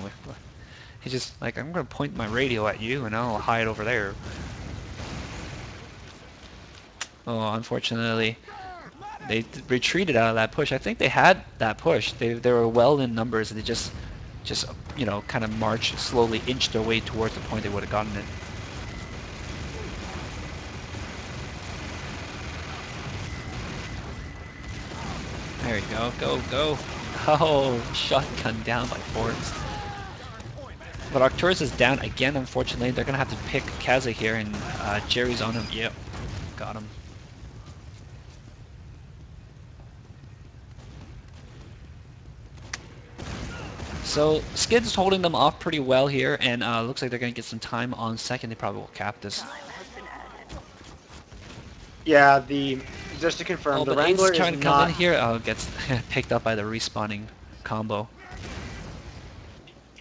He's just like, I'm going to point my radio at you, and I'll hide over there. Oh, unfortunately, they retreated out of that push. I think they had that push. They were well in numbers, and they just you know, kind of marched slowly, inched their way towards the point they would have gotten it. There you go, go. Oh, shotgun down by Forks. But Arcturus is down again, unfortunately. They're going to have to pick Kaze here, and Jerry's on him. Yep, got him. So SKiD's holding them off pretty well here, and looks like they're going to get some time on second. They probably will cap this. Yeah, just to confirm, Oh, the but Wrangler Aiden's trying is to come not... in here. Oh, gets picked up by the respawning combo.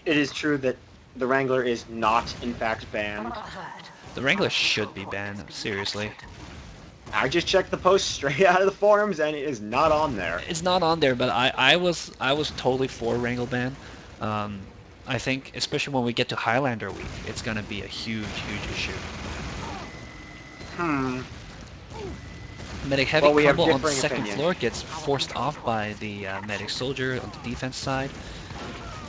It is true that the Wrangler is not, in fact, banned. The Wrangler should be banned, seriously. I just checked the post straight out of the forums, and it is not on there. It's not on there, but I was totally for Wrangle ban. I think, especially when we get to Highlander week, it's going to be a huge issue. Medic heavy Well, we have combo on the differing second opinions. floor gets forced off by the medic soldier on the defense side.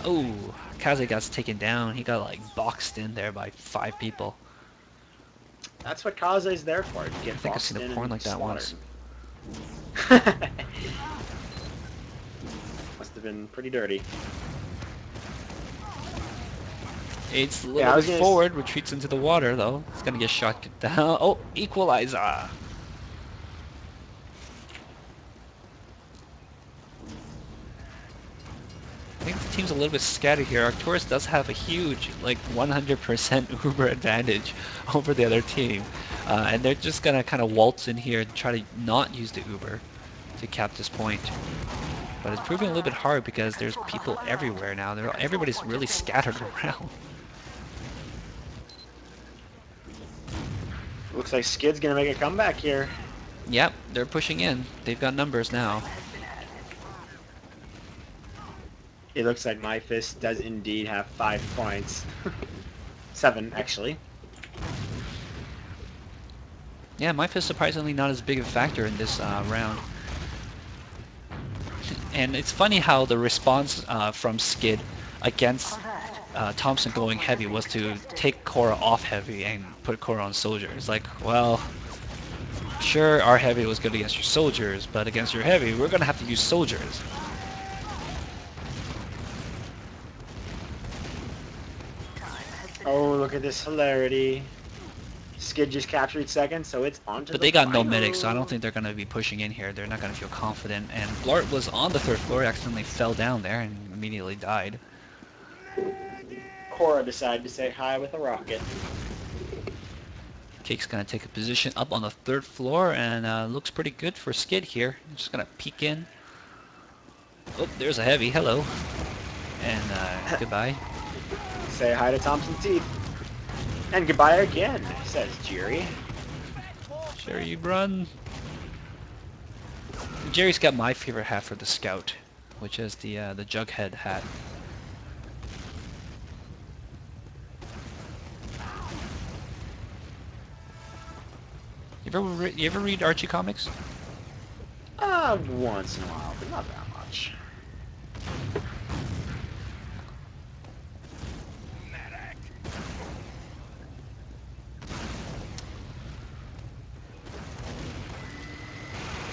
Oh, Kaze got taken down. He got like boxed in there by 5 people. That's what Kaze's there for, to get I think I've boxed seen a in porn and like that once. slaughtered. Must have been pretty dirty. It's a Yeah, I little was bit gonna forward, retreats into the water though. It's gonna get shot down. Oh, equalizer! I think the team's a little bit scattered here. Arcturus does have a huge, like 100% Uber advantage over the other team. And they're just going to kind of waltz in here and try to not use the Uber to cap this point. But it's proving a little bit hard because there's people everywhere now. Everybody's really scattered around. Looks like SKiD's gonna make a comeback here. Yep, they're pushing in. They've got numbers now. It looks like my fist does indeed have 5 points. 7, actually. Yeah, my fist surprisingly not as big a factor in this round. And it's funny how the response from SKiD against Thompson going heavy was to take Cora off heavy and put Cora on soldier. It's like, well, sure, our heavy was good against your soldiers, but against your heavy, we're going to have to use soldiers. Oh, look at this hilarity. SKiD just captured second, so it's on to But the they got no final. medics, so I don't think they're going to be pushing in here. They're not going to feel confident. And Blart was on the 3rd floor, accidentally fell down there and immediately died. Cora decided to say hi with a rocket. Cake's going to take a position up on the 3rd floor, and looks pretty good for SKiD here. Just going to peek in. Oh, there's a heavy. Hello. And goodbye. Say hi to Thompson's teeth. And goodbye again, says Jerry. Jerry, you run. Jerry's got my favorite hat for the Scout, which is the Jughead hat. You ever read Archie comics? Once in a while, but not that much.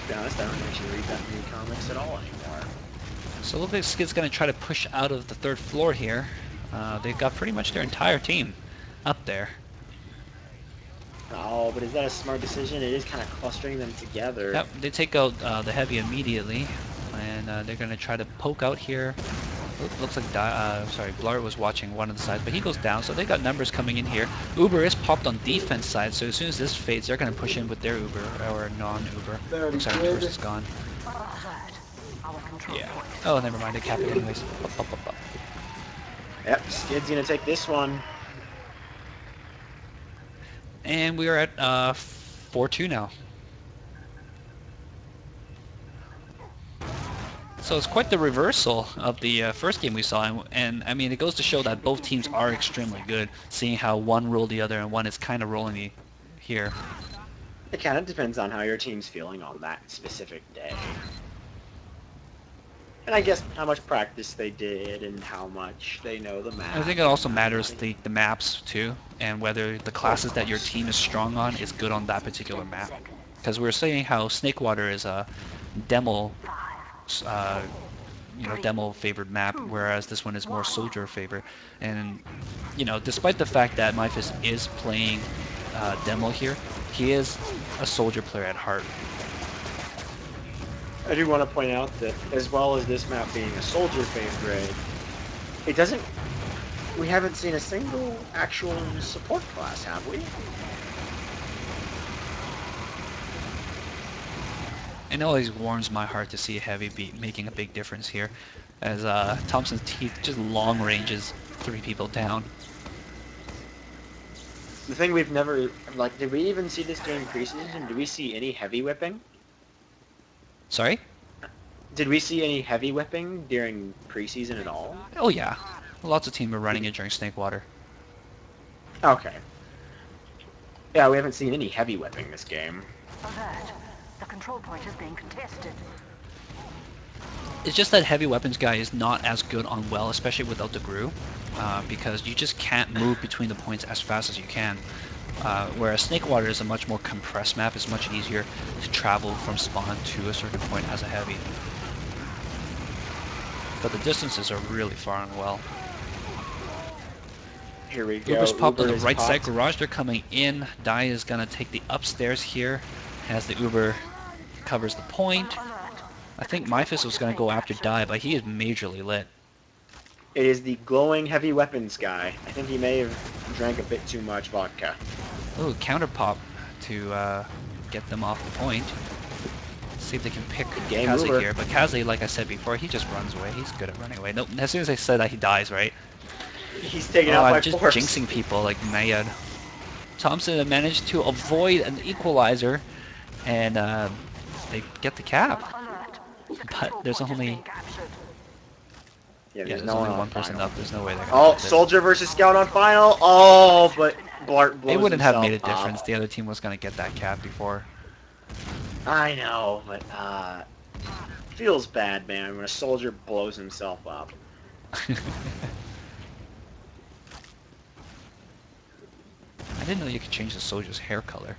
To be honest, I don't actually read that many comics at all anymore. So it looks like SKiD's going to try to push out of the 3rd floor here. They've got pretty much their entire team up there. Oh, but is that a smart decision? It is kind of clustering them together. Yep, they take out the heavy immediately, and they're going to try to poke out here. Looks like Blart was watching one of the sides, but he goes down, so they got numbers coming in here. Uber is popped on defense side, so as soon as this fades, they're going to push in with their Uber, or non-Uber. Looks like Uber's is gone. Yeah. Oh, never mind, they cap it anyways. Up. Yep, SKiD's gonna take this one. And we are at 4-2 now. So it's quite the reversal of the first game we saw, and I mean it goes to show that both teams are extremely good, seeing how one ruled the other and one is kind of rolling here. It kind of depends on how your team's feeling on that specific day. And I guess how much practice they did and how much they know the map. I think it also matters the maps too, and whether the classes that your team is strong on is good on that particular map. Because we were saying how Snakewater is a demo demo favored map, whereas this one is more soldier favored. And despite the fact that Myfist is playing demo here, he is a soldier player at heart. I do want to point out that as well as this map being a soldier favorite, we haven't seen a single actual support class, have we? It always warms my heart to see a heavy beat making a big difference here, as Thompson's teeth just long ranges 3 people down. The thing we've never, did we even see this during preseason? Did we see any heavy whipping? Sorry? Did we see any heavy whipping during preseason at all? Oh yeah, lots of teams were running it during Snakewater. Okay. Yeah, we haven't seen any heavy whipping this game. Alert. The control point is being contested. It's just that heavy weapons guy is not as good on well, especially without the Gru, because you just can't move between the points as fast as you can. Whereas Snakewater is a much more compressed map. It's much easier to travel from spawn to a certain point as a heavy. But the distances are really far and well. Here we go. Uber's popped on the Uber is right side popped. garage. They're coming in. Dai is going to take the upstairs here as the Uber covers the point. I think Myfist was going to go after Dai, but he is majorly lit. It is the glowing heavy weapons guy. I think he may have drank a bit too much vodka. Oh, counter pop to get them off the point. See if they can pick Game Kaze over. here. But Kaze, like I said before, he just runs away. He's good at running away. Nope, as soon as I said that, he dies, right? He's taken Oh, out by I'm just force. jinxing people like mad. Thompson had managed to avoid an equalizer, and they get the cap. Alert. The But control there's point is only being captured. Yeah, there's no only on one person final. up. There's no way they're gonna Oh, flip this. Soldier versus Scout on final. Oh, but Blart blows It wouldn't have made a himself up. difference. The other team was gonna get that cap before. I know, but feels bad, man, when a soldier blows himself up. I didn't know you could change the soldier's hair color.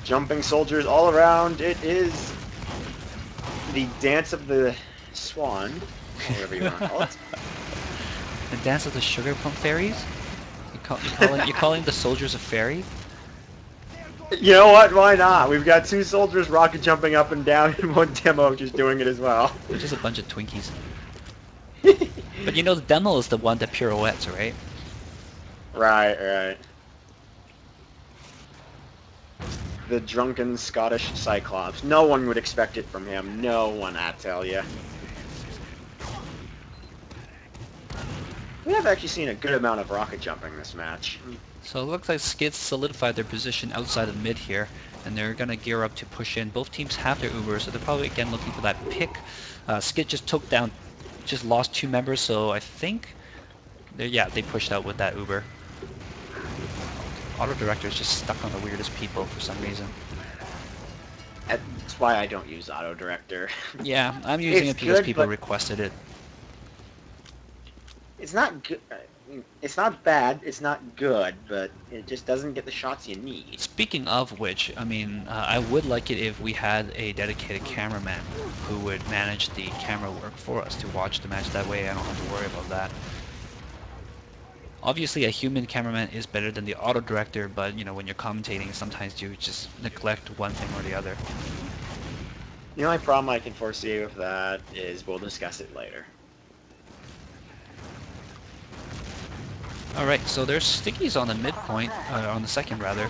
Jumping soldiers all around. It is the dance of the swan, or whatever you want to call it. The dance of the sugar plum fairies? You calling the soldiers a fairy? You know what? Why not? We've got two soldiers rocket jumping up and down, and one demo just doing it as well. They're just a bunch of Twinkies. But you know the demo is the one that pirouettes, right? Right. The drunken Scottish Cyclops. No one would expect it from him. No one, I tell ya. We have actually seen a good amount of rocket jumping this match. So it looks like SKiD solidified their position outside of mid here, and they're going to gear up to push in. Both teams have their Ubers, so they're probably again looking for that pick. SKiD just lost 2 members, so I think, they pushed out with that Uber. Auto Director is just stuck on the weirdest people for some reason. That's why I don't use Auto Director. Yeah, I'm using It's it because good, people but requested it. It's not good. It's not bad. It's not good, but it just doesn't get the shots you need. Speaking of which, I mean, I would like it if we had a dedicated cameraman who would manage the camera work for us to watch the match. That way I don't have to worry about that. Obviously, a human cameraman is better than the auto director, but you know, when you're commentating, sometimes you just neglect one thing or the other. The only problem I can foresee with that is we'll discuss it later. Alright, so there's stickies on the midpoint, on the second rather,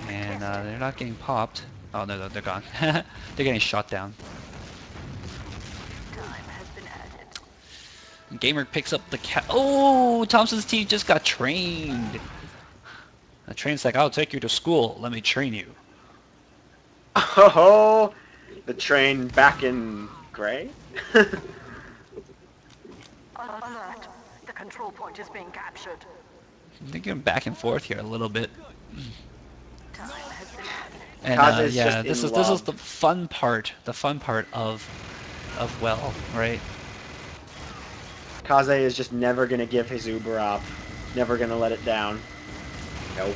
and they're not getting popped. Oh no, they're gone. They're getting shot down. Time has been added. Gamer picks up the cat. Oh, Thompson's team just got trained. The train's like, I'll take you to school. Let me train you. Oh, the train back in gray? Alert. The control point is being captured. They're going back and forth here a little bit. Time has been added. And Kaze is yeah, just this in is love. the fun part. The fun part of well, right? Kaze is just never gonna give his Uber up. Never gonna let it down. Nope.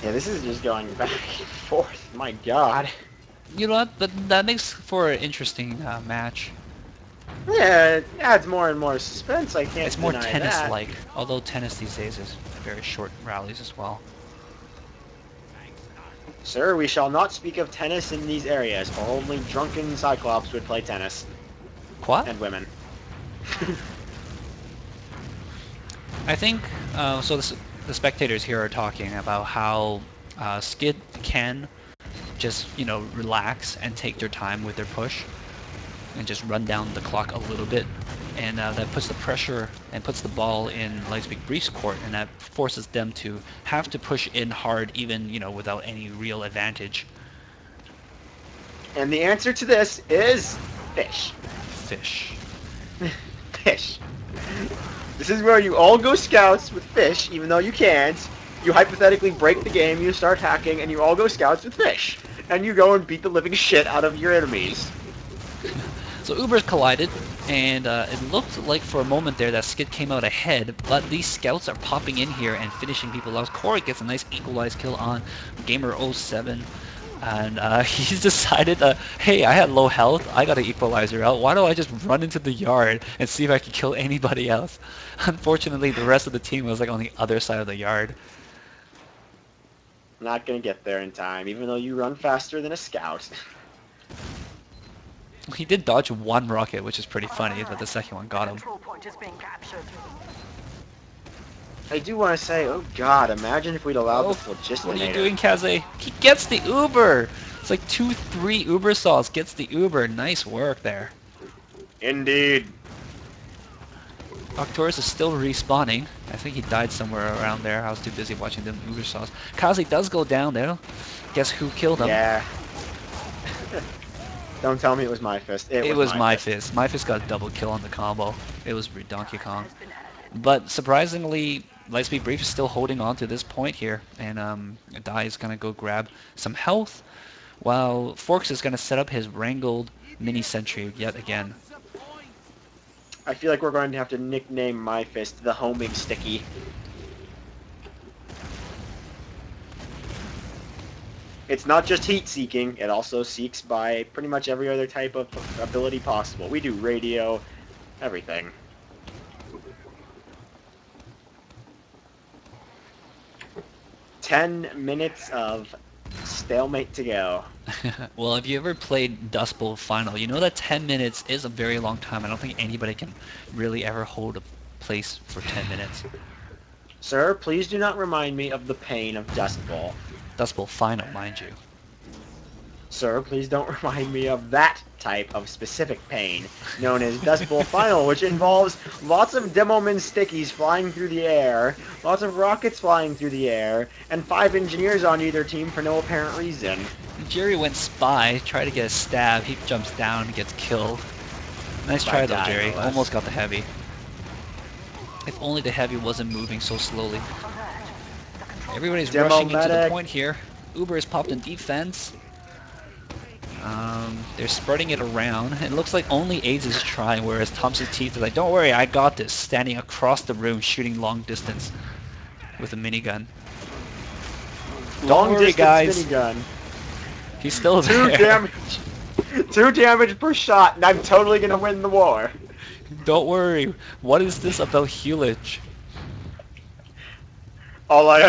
Yeah, this is just going back and forth. My God. You know what? But that makes for an interesting match. Yeah, it adds more and more suspense. I can't It's more deny that. tennis-like, although tennis these days is very short rallies as well. Sir, we shall not speak of tennis in these areas. Only drunken Cyclops would play tennis. What? And women. I think, so the spectators here are talking about how SKiD can just, you know, relax and take their time with their push and just run down the clock a little bit. And that puts the pressure and puts the ball in Lightspeed Briefs court, and that forces them to have to push in hard even, you know, without any real advantage. And the answer to this is fish. Fish. Fish. This is where you all go scouts with fish, even though you can't. You hypothetically break the game, you start hacking, and you all go scouts with fish. And you go and beat the living shit out of your enemies. So Ubers collided, and it looked like for a moment there that SKiD came out ahead, but these scouts are popping in here and finishing people off. Corey gets a nice equalized kill on Gamer07. And he's decided, hey, I had low health, I got an equalizer out, why don't I just run into the yard and see if I can kill anybody else? Unfortunately, the rest of the team was like on the other side of the yard. Not gonna get there in time, even though you run faster than a scout. He did dodge one rocket, which is pretty funny, but the second one got him. Control point is being captured. I do want to say, oh god, imagine if we'd allowed the Phlogistonator. What are you doing, Kaze? He gets the Uber! It's like 2-3 Uber saws, gets the Uber. Nice work there. Indeed. Arcturus is still respawning. I think he died somewhere around there. I was too busy watching the Uber saws. Kaze does go down there. Guess who killed him? Yeah. Don't tell me it was my fist. It was my fist. My fist got a double kill on the combo. It was Donkey Kong. But surprisingly, Lightspeed Brief is still holding on to this point here, and Dai is gonna go grab some health, while Forks is gonna set up his wrangled mini sentry yet again. I feel like we're going to have to nickname my fist the homing sticky. It's not just heat seeking, it also seeks by pretty much every other type of ability possible. We do radio, everything. "10 minutes of stalemate to go." Well, if you ever played Dust Bowl Final, you know that 10 minutes is a very long time. I don't think anybody can really ever hold a place for 10 minutes. Sir, please do not remind me of the pain of Dust Bowl. Dust Bowl Final, mind you. Sir, please don't remind me of that type of specific pain, known as Dust Bowl Final, which involves lots of Demoman stickies flying through the air, lots of rockets flying through the air, and 5 engineers on either team for no apparent reason. Jerry went spy, tried to get a stab, he jumps down and gets killed. Nice try though, Jerry. Almost got the heavy. If only the heavy wasn't moving so slowly. Everybody's rushing into the point here. Uber is popped in defense. They're spreading it around. It looks like only AIDS is trying, whereas Thompson's Teeth is like, don't worry, I got this, standing across the room shooting long distance with a minigun. Long distance guys. minigun. He's still there. 2 damage. 2 damage per shot, and I'm totally gonna win the war. Don't worry. What is this about Hewlett? All I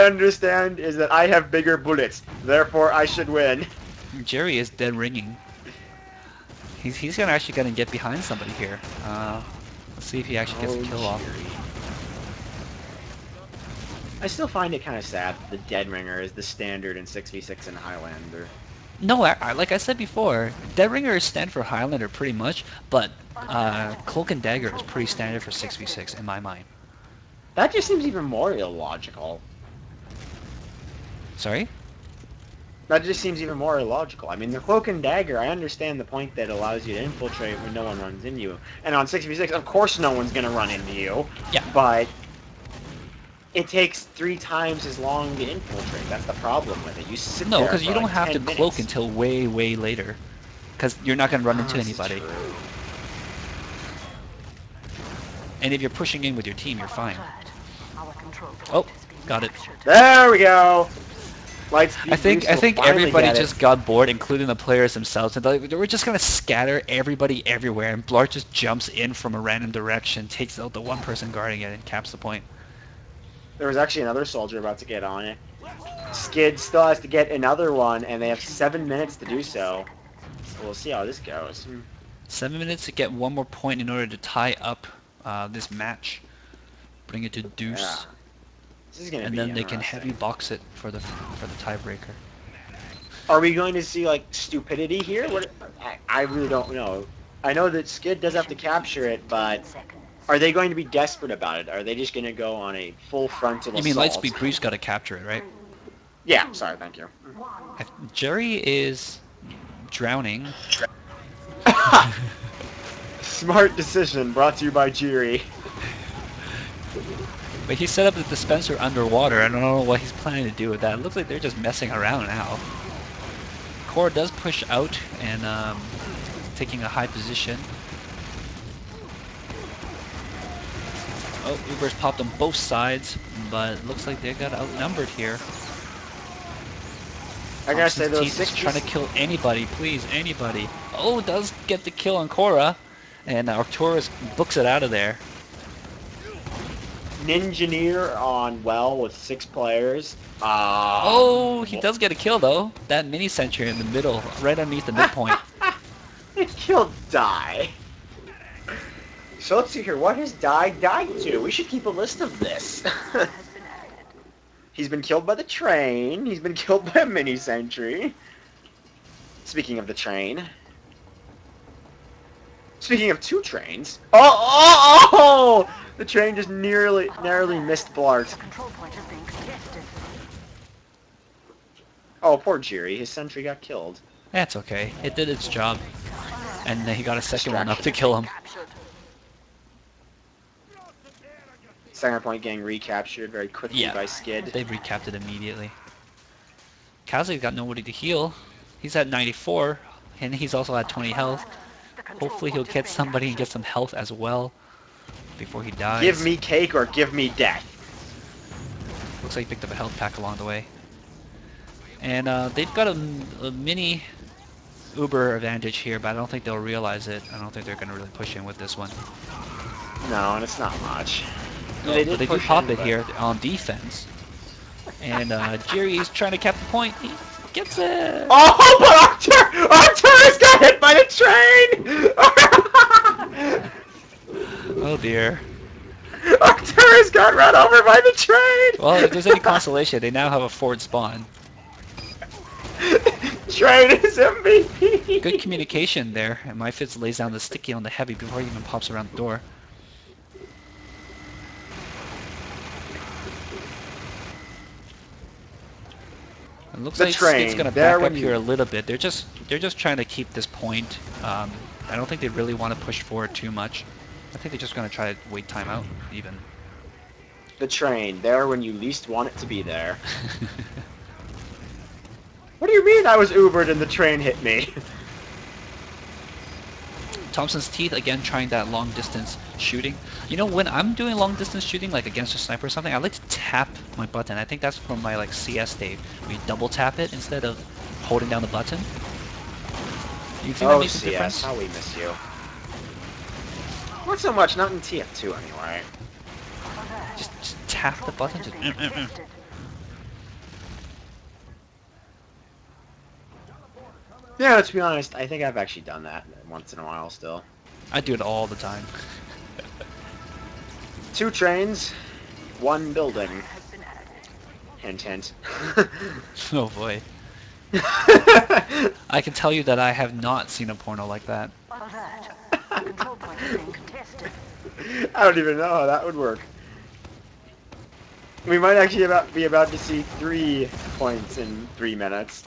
understand is that I have bigger bullets, therefore I should win. Jerry is dead ringing. He's actually gonna get behind somebody here. Let's see if he actually gets a kill off. I still find it kind of sad that the Dead Ringer is the standard in 6v6 in Highlander. No, like I said before, Dead Ringer is standard for Highlander pretty much, but Cloak and Dagger is pretty standard for 6v6 in my mind. That just seems even more illogical. Sorry? That just seems even more illogical. I mean, the Cloak and Dagger, I understand the point that it allows you to infiltrate when no one runs into you. And on 6v6, of course no one's going to run into you. Yeah. But it takes 3 times as long to infiltrate. That's the problem with it. You sit No, there because you for don't like have 10 to minutes. cloak until way, way later. Because you're not going to run into That's anybody. true. And if you're pushing in with your team, you're fine. Our control point Oh, is being got it. captured. There we go! Lightspeed I think Briefs will finally everybody get it. just got bored, including the players themselves, and they were just gonna scatter everybody everywhere, and Blart just jumps in from a random direction, takes out the one person guarding it, and caps the point. There was actually another soldier about to get on it. SKiD still has to get another one, and they have 7 minutes to do so. So we'll see how this goes. 7 minutes to get one more point in order to tie up this match, bring it to deuce, Yeah. This is gonna and be then they can interesting. heavy box it for the tiebreaker. Are we going to see like stupidity here? What? I really don't know. I know that SKiD does have to capture it, but are they going to be desperate about it? Are they just going to go on a full frontal You mean assault? Lightspeed Brief's got to capture it, right? Yeah. Sorry. Thank you. Jerry is drowning. Smart decision brought to you by Jiri. But he set up the dispenser underwater. I don't know what he's planning to do with that. It looks like they're just messing around now. Core does push out and taking a high position. Oh, Uber's popped on both sides, but it looks like they got outnumbered here. I gotta say Thompson's those Teeth is 60s. trying to kill anybody, please, anybody. Oh, does get the kill on Korra, and Arcturus books it out of there. Ninjaneer on well with 6 players. Oh, he does get a kill though. That mini sentry in the middle, right underneath the midpoint. It killed Die. So let's see here. What has Die died to? We should keep a list of this. He's been killed by the train. He's been killed by a mini sentry. Speaking of the train. Speaking of 2 trains. Oh! The train just narrowly missed Blart. The control point is being contested. Oh, poor Jiri. His sentry got killed. That's okay. It did its job. And then he got a second one up to Distraction. kill him. Captured. Second point getting recaptured very quickly Yeah. by SKiD. They recapped it immediately. Kazu's got nobody to heal. He's at 94, and he's also at 20 health. The control Hopefully he'll point is get being somebody and get captured. some health as well before he dies. Give me cake or give me death. Looks like he picked up a health pack along the way. And they've got a mini Uber advantage here, but I don't think they'll realize it. I don't think they're going to really push in with this one. No, and it's not much. No, They but did they do push pop in, it but- here on defense. And Jiri's trying to cap the point. He gets it! Oh, but Arcturus got hit by the train! Oh dear. Arcturus got run over by the train! Well, if there's any consolation, they now have a forward spawn. Train is MVP! Good communication there, and MyFitz lays down the sticky on the heavy before he even pops around the door. It looks The like train, Skid's gonna there back up when here you- a little bit. They're just trying to keep this point. I don't think they really want to push forward too much. I think they're just gonna try to wait time out even. The train, there when you least want it to be there. What do you mean I was Ubered and the train hit me? Thompson's Teeth again trying that long distance shooting. You know, when I'm doing long distance shooting, like against a sniper or something, I like to tap my button. I think that's from my like CS days. We double tap it instead of holding down the button. You think that Oh, makes a CS, difference? how we miss you. Not so much, not in TF2 anyway. Just tap the button. Just, Contested. Yeah, to be honest, I think I've actually done that once in a while still. I do it all the time. 2 trains, 1 building. Has been added. Hint, hint. Oh boy. I can tell you that I have not seen a porno like that. Alert. The control point is being contested. I don't even know how that would work. We might actually be about to see 3 points in 3 minutes.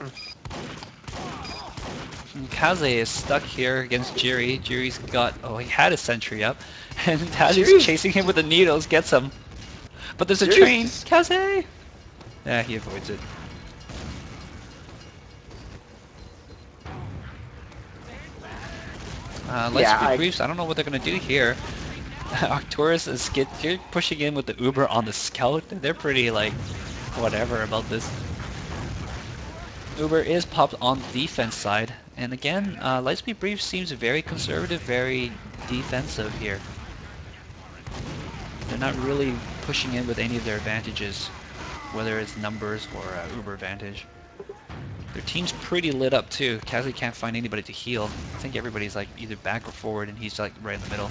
And Kaze is stuck here against Jiri. Jiri's got... Oh, he had a sentry up. And Kaze's Jiri's- chasing him with the needles, gets him. But there's a Jiri's train! just- Kaze! Yeah, he avoids it. Lightspeed Briefs, I don't know what they're going to do here. Arcturus and SKiD, they're pushing in with the Uber on the Scout. They're pretty, like, whatever about this. Uber is popped on the defense side. And again, Lightspeed Briefs seems very conservative, very defensive here. They're not really pushing in with any of their advantages, whether it's numbers or Uber advantage. Their team's pretty lit up too. Kazi can't find anybody to heal. I think everybody's like either back or forward, and he's like right in the middle.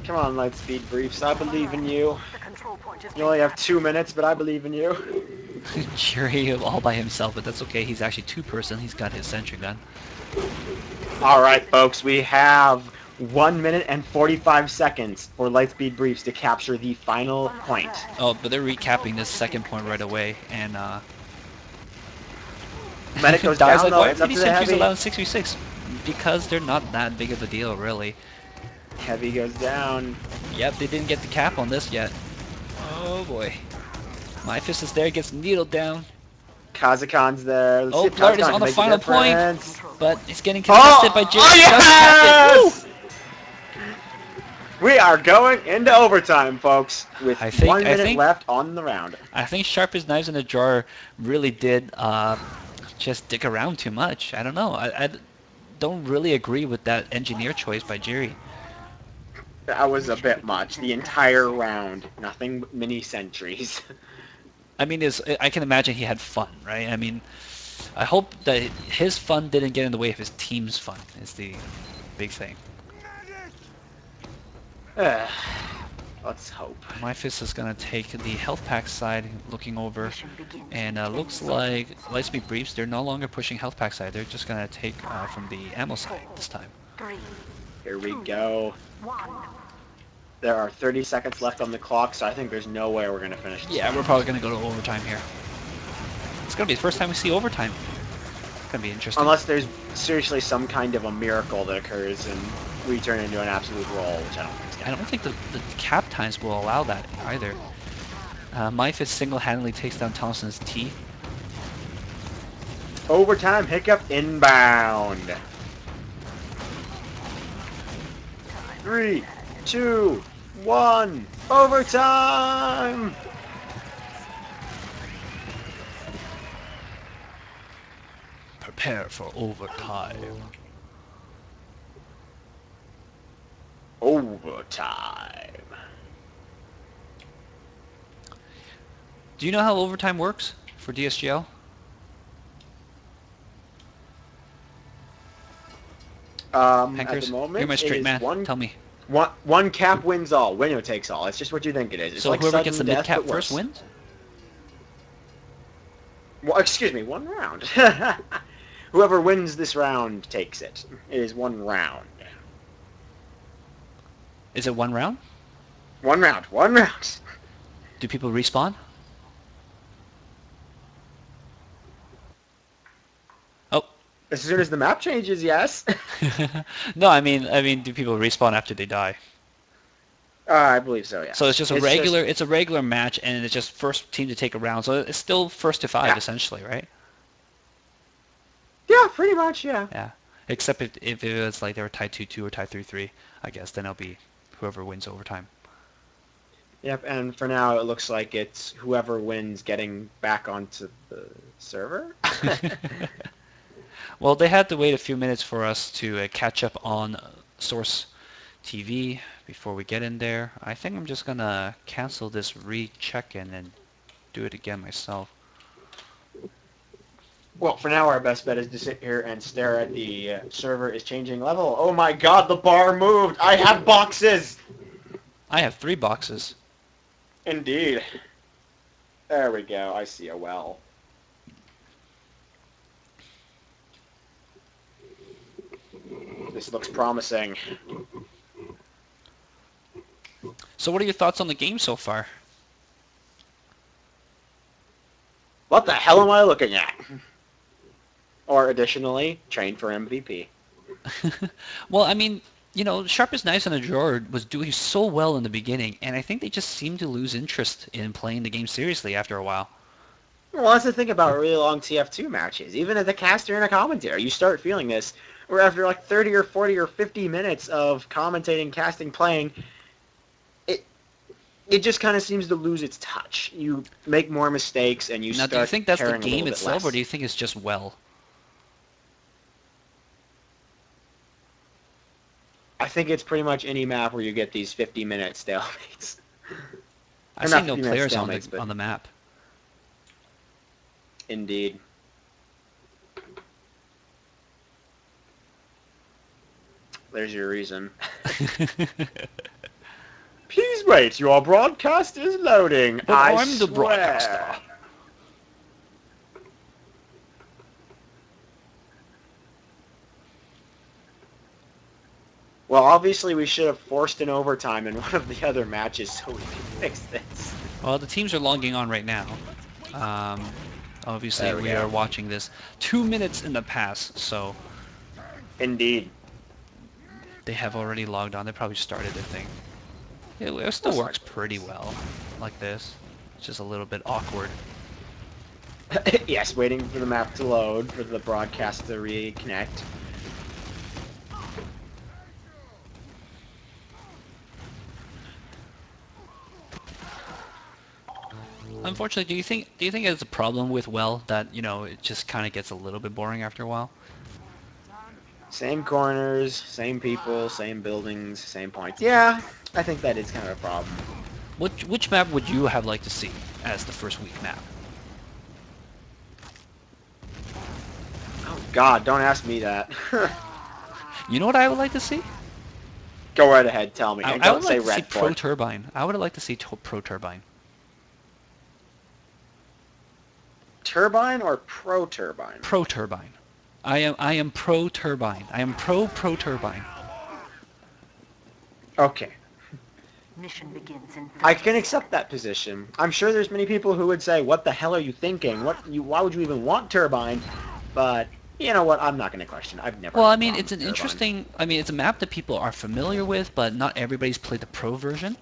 Come on, Lightspeed Briefs, I believe in you. The control point is You only have 2 minutes, but I believe in you. Jerry all by himself, but that's okay. He's actually two-person. He's got his sentry gun. Alright, folks, we have 1 minute and 45 seconds for Lightspeed Briefs to capture the final point. Oh, but they're recapping this second point right away, and Medic goes Dai's down, like, though, why are it's up mini to the sentries heavy. allowed 6v6? Because they're not that big of a deal, really. Heavy goes down. Yep, they didn't get the cap on this yet. Oh boy. My fist is there, gets needled down. Kazakhstan's there. Let's Oh, see if Blart is Kazakh on the can make final a point, difference. but it's getting contested by Jerry. Yes! We are going into overtime, folks, with I think- 1 I minute think- left on the round. I think Sharpest Knives in the Drawer really did just dick around too much. I don't know. I don't really agree with that engineer choice by Jerry. That was a bit much. The entire round. Nothing but mini sentries. I mean, I can imagine he had fun, right? I mean, I hope that his fun didn't get in the way of his team's fun, is the big thing. Let's hope. My fist is going to take the health pack side, looking over, and looks like Lightspeed Briefs, they're no longer pushing health pack side. They're just going to take from the ammo side this time. 3, Here we go. 1. There are 30 seconds left on the clock, so I think there's no way we're going to finish this. Yeah, we're probably going to go to overtime here. It's going to be the first time we see overtime. It's going to be interesting. Unless there's seriously some kind of a miracle that occurs and we turn into an absolute roll, which I don't think is I going don't think the cap times will allow that either. My fist single-handedly takes down Thompson's teeth. to. Overtime hiccup inbound. 3, 2, 1. Overtime! Prepare for overtime. Overtime. Do you know how overtime works for DSGL? At Pankers, the moment, you're my it straight is man. one, Tell me. one cap wins all. Winner takes all. It's just what you think it is. It's So like whoever sudden gets the death, mid cap but first worse. wins? Well, excuse me, 1 round. Whoever wins this round takes it. It is 1 round. Is it 1 round? 1 round. 1 round. Do people respawn? Oh. As soon as the map changes, yes. No, I mean, do people respawn after they die? I believe so, yeah. So it's just a it's a regular match, and it's just first team to take a round. So it's still first to 5, Yeah. essentially, right? Yeah, pretty much, yeah. Yeah. Except if it was like they were tied 2-2 or tied 3-3, I guess then it'll be whoever wins overtime. Yep, and for now it looks like it's whoever wins getting back onto the server. Well, they had to wait a few minutes for us to catch up on Source TV before we get in there. I think I'm just gonna cancel this re-check-in and do it again myself. Well, for now our best bet is to sit here and stare at the server is changing level. Oh my god, the bar moved! I have boxes! I have 3 boxes. Indeed. There we go, I see a well. This looks promising. So what are your thoughts on the game so far? What the hell am I looking at? Or additionally, train for MVP. Well, I mean, you know, Sharpest Knives in the Drawer was doing so well in the beginning, and I think they just seemed to lose interest in playing the game seriously after a while. Well, that's the thing about really long TF2 matches. Even as a caster and a commentator, you start feeling this. Where after like 30 or 40 or 50 minutes of commentating, casting, playing, it just kind of seems to lose its touch. You make more mistakes and you Now, start do you think that's the caring a little game bit itself, less. or do you think it's just well? I think it's pretty much any map where you get these 50-minute stalemates. I Or see not no 50-minute players on stalemates, but- the map. Indeed. There's your reason. Please wait, your broadcast is loading. But I I'm the swear. broadcaster. Well, obviously we should have forced an overtime in one of the other matches so we can fix this. Well, the teams are logging on right now. Obviously, There we we go. are watching this 2 minutes in the past, so Indeed. they have already logged on. They probably started their thing. It still That's works pretty well like this. It's just a little bit awkward. Yes, waiting for the map to load, for the broadcast to reconnect. Unfortunately, do you think it's a problem with Well that, you know, it just kind of gets a little bit boring after a while? Same corners, same people, same buildings, same points. Yeah, I think that is kind of a problem. Which map would you have liked to see as the first week map? Oh God, don't ask me that. You know what I would like to see? Go right ahead, tell me. I, And I would don't say like to see red Pro fort. Turbine. I would like to see Pro Turbine. Turbine or pro turbine? Pro Turbine. I am Pro Turbine. I am Pro Turbine. Okay. Mission begins in 30 I can accept that position. I'm sure there's many people who would say, "What the hell are you thinking? Why would you even want turbine?" But you know what? I'm not going to question. I've never. Well, I had a mean, problem it's an with turbine. interesting. I mean, it's a map that people are familiar with, but not everybody's played the Pro version.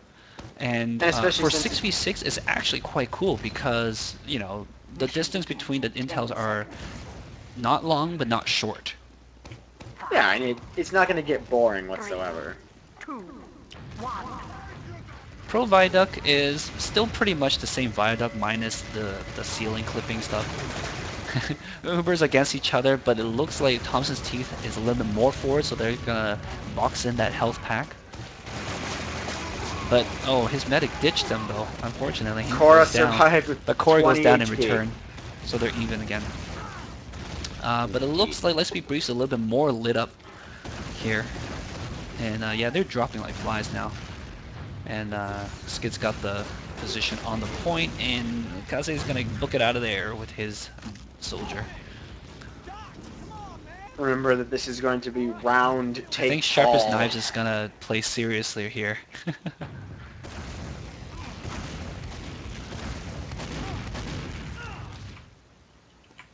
And And especially for since 6v6, it's actually quite cool because, you know, the distance between the intels are not long, but not short. Yeah, and it's not going to get boring whatsoever. 2, 1. Pro Viaduct is still pretty much the same Viaduct minus the ceiling clipping stuff. Ubers against each other, but it looks like Thompson's Teeth is a little bit more forward, so they're gonna box in that health pack. But, oh, his medic ditched them though, unfortunately. He Cora goes down. survived with But Corey goes 20 down in HP. return, so they're even again. But it looks like LsB Briefs a little bit more lit up here. And yeah, they're dropping like flies now. And SKiD's got the position on the point, and Kaze's gonna book it out of there with his soldier. Remember that this is going to be round take I think Sharpest all. Knives is gonna play seriously here.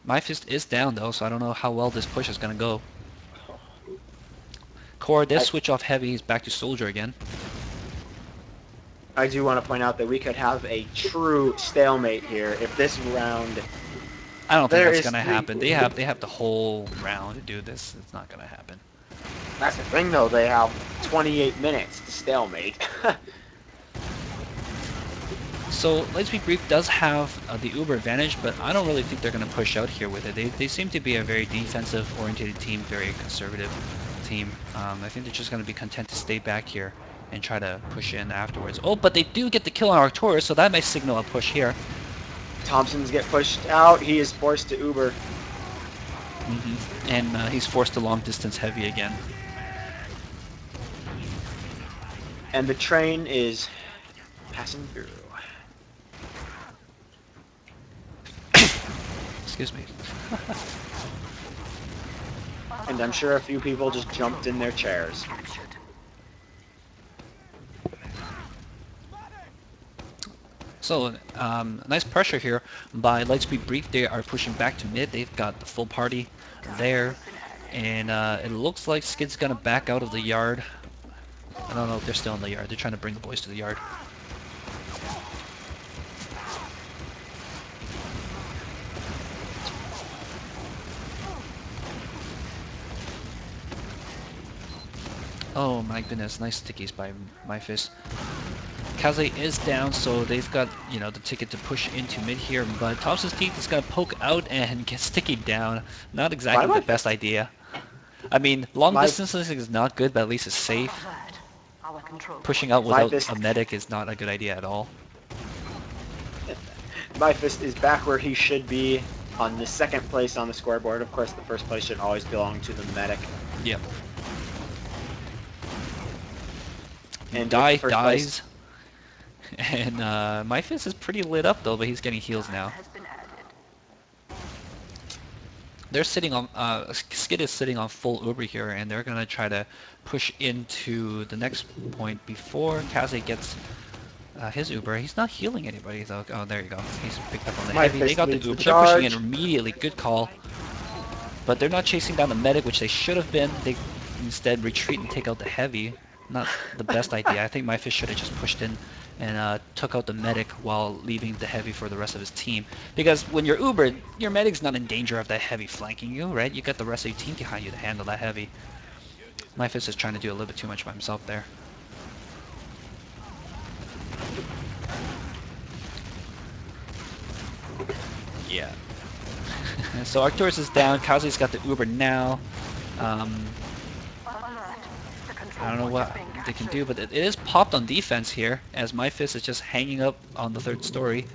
My fist is down though, so I don't know how well this push is gonna go. Core does switch off heavy, he's back to soldier again. I do want to point out that we could have a true stalemate here if this round. I don't think There that's is gonna three- happen. They have the whole round to do this. It's not gonna happen. That's the thing, though. They have 28 minutes to stalemate. So LsB Brief does have the Uber advantage, but I don't really think they're gonna push out here with it. They seem to be a very defensive oriented team, very conservative team. I think they're just gonna be content to stay back here and try to push in afterwards. Oh, but they do get the kill on Arcturus, so that might signal a push here. Thompson's get pushed out. He is forced to Uber. And he's forced to long distance heavy again. And the train is passing through. Excuse me. And I'm sure a few people just jumped in their chairs. Captured. So, nice pressure here by LsB Brief. They are pushing back to mid. They've got the full party there. And it looks like SKiD's gonna back out of the yard. I don't know if they're still in the yard. They're trying to bring the boys to the yard. Oh my goodness, nice stickies by my fist. Kaze is down, so they've got, you know, the ticket to push into mid here, but Thompson's Teeth is gonna poke out and get sticky down. Not exactly the best idea. I mean, long distances is not good, but at least it's safe. Alert. Our control Pushing out My without fist- a medic is not a good idea at all. My fist is back where he should be on the second place on the scoreboard. Of course, the first place should always belong to the medic. Yep. And Die first place- dies. And my fist is pretty lit up though, but he's getting heals now. has been added. They're sitting on, SKiD is sitting on full Uber here, and they're gonna try to push into the next point before Kaze gets his Uber. He's not healing anybody though. Oh, there you go. He's picked up on the My heavy. They fist got the leads the Uber. They're pushing in charge. immediately. Good call. But they're not chasing down the medic, which they should have been. They instead retreat and take out the heavy. Not the best idea. I think my fish should have just pushed in and took out the medic while leaving the heavy for the rest of his team. Because when you're Ubered, your medic's not in danger of that heavy flanking you, right? You got the rest of your team behind you to handle that heavy. My fist is trying to do a little bit too much by himself there. Yeah. So Arcturus is down. Kazu's got the Uber now. Alert. The I control don't know point what is being they can captured. do, but it is popped on defense here, as my fist is just hanging up on the third story.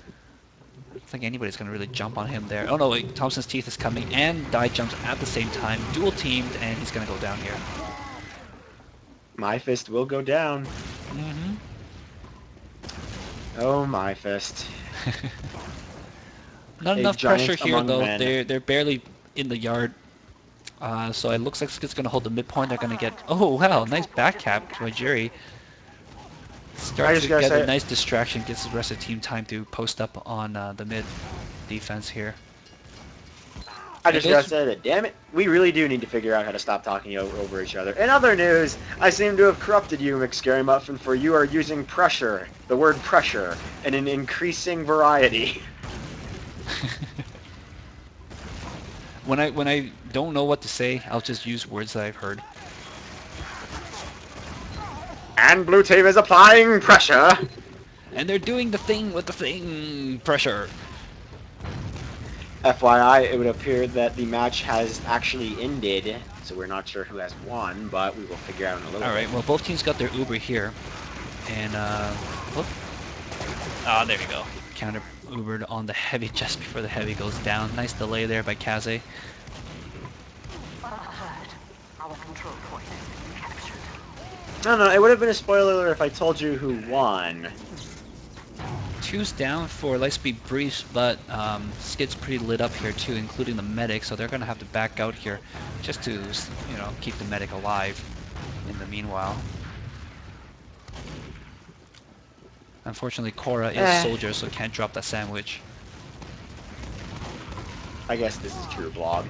I don't think anybody's going to really jump on him there. Oh no, wait, Thompson's Teeth is coming, and Die jumps at the same time, dual teamed, and he's going to go down here. My fist will go down. Mm-hmm. Oh, my fist. Not A enough giant pressure here, among though. men. They're barely in the yard. So it looks like it's going to hold the midpoint. They're going to get... Oh, wow, nice back cap by Jerry. Starts to get a nice distraction, gets the rest of the team time to post up on the mid defense here. I just gotta say that, damn it, we really do need to figure out how to stop talking over each other. In other news, I seem to have corrupted you, MrScaryMuffin, for you are using pressure, the word pressure, in an increasing variety. When I don't know what to say, I'll just use words that I've heard. And Blue Team is applying pressure! And they're doing the thing with the thing pressure. FYI, it would appear that the match has actually ended, so we're not sure who has won, but we will figure out in a little bit. Alright, well both teams got their Uber here. And whoop. There we go. Counter Ubered on the heavy just before the heavy goes down. Nice delay there by Kaze. Alert. Our control point has been captured. No, it would have been a spoiler alert if I told you who won. Two's down for Lightspeed Briefs, but SKiD's pretty lit up here too, including the medic, so they're going to have to back out here just to, you know, keep the medic alive in the meanwhile. Unfortunately, Korra is soldier, so can't drop that sandwich. I guess this is true blog.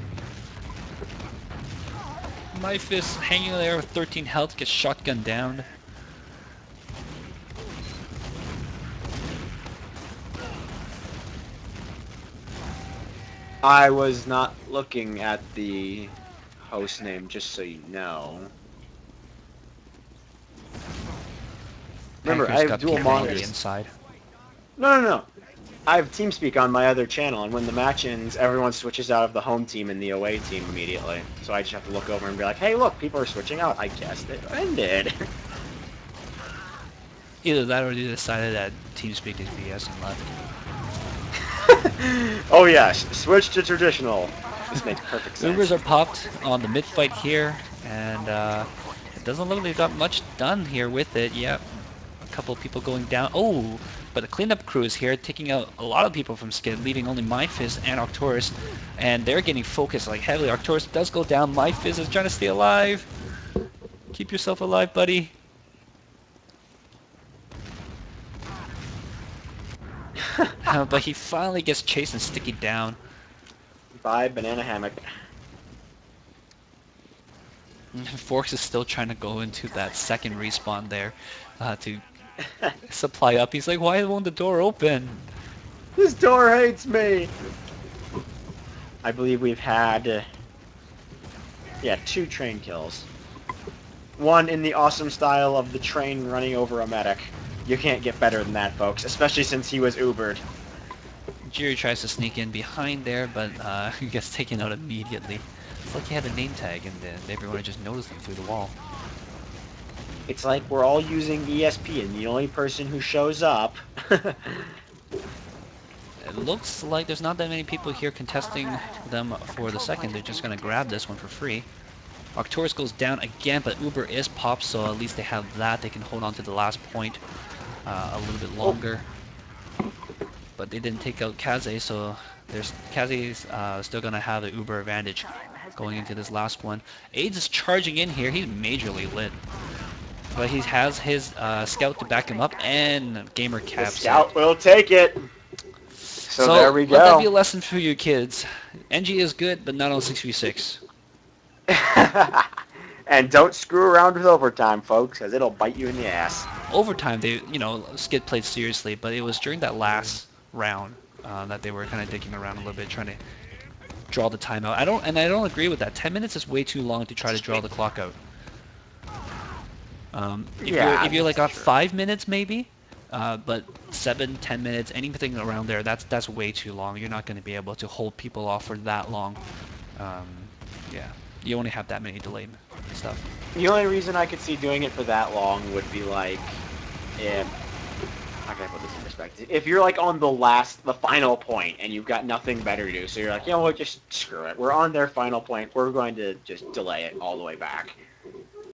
My fist hanging there with 13 health, gets shotgun down. I was not looking at the host name, just so you know. Remember, I have dual monitors. Inside. No. I have TeamSpeak on my other channel, and when the match ends, everyone switches out of the home team and the away team immediately. So I just have to look over and be like, hey, look, people are switching out. I guessed it ended. Either that or they decided that TeamSpeak is BS and left. Oh yes, switch to traditional. This makes perfect sense. Ubers are popped on the mid fight here, and it doesn't look like they've got much done here with it. Yep, a couple of people going down. Oh, but the cleanup crew is here, taking out a lot of people from SKiD, leaving only My Fist and Arcturus, and they're getting focused like heavily. Arcturus does go down. My Fist is trying to stay alive. Keep yourself alive, buddy. But he finally gets chased and sticky down. Bye, banana hammock. Forks is still trying to go into that second respawn there to supply up. He's like, why won't the door open? This door hates me! I believe we've had, yeah, 2 train kills. One in the awesome style of the train running over a medic. You can't get better than that, folks, especially since he was Ubered. Jiri tries to sneak in behind there, but he gets taken out immediately. It's like he had a name tag and everyone just noticed him through the wall. It's like we're all using ESP and the only person who shows up... It looks like there's not that many people here contesting them for the second. They're just going to grab this one for free. Arcturus goes down again, but Uber is popped, so at least they have that. They can hold on to the last point a little bit longer. But they didn't take out Kaze, so Kaze's still going to have the Uber advantage going into this last one. AIDS is charging in here. He's majorly lit. But he has his scout to back him up, and Gamer caps The scout will take it! So there we go. Let that be a lesson for you kids. NG is good, but not on 6v6. And don't screw around with overtime, folks, because it'll bite you in the ass. Overtime, they, SKiD played seriously, but it was during that last round that they were kind of digging around a little bit, trying to draw the timeout. I don't agree with that. 10 minutes is way too long to try to draw the clock out. If you're like 5 minutes maybe, but 7, 10 minutes, anything around there, that's way too long. You're not going to be able to hold people off for that long. Yeah, you only have that many delayed stuff. The only reason I could see doing it for that long would be like, if, how can I put this in perspective? If you're like on the final point and you've got nothing better to do, so you're like, you know what, just screw it. We're on their final point. We're going to just delay it all the way back.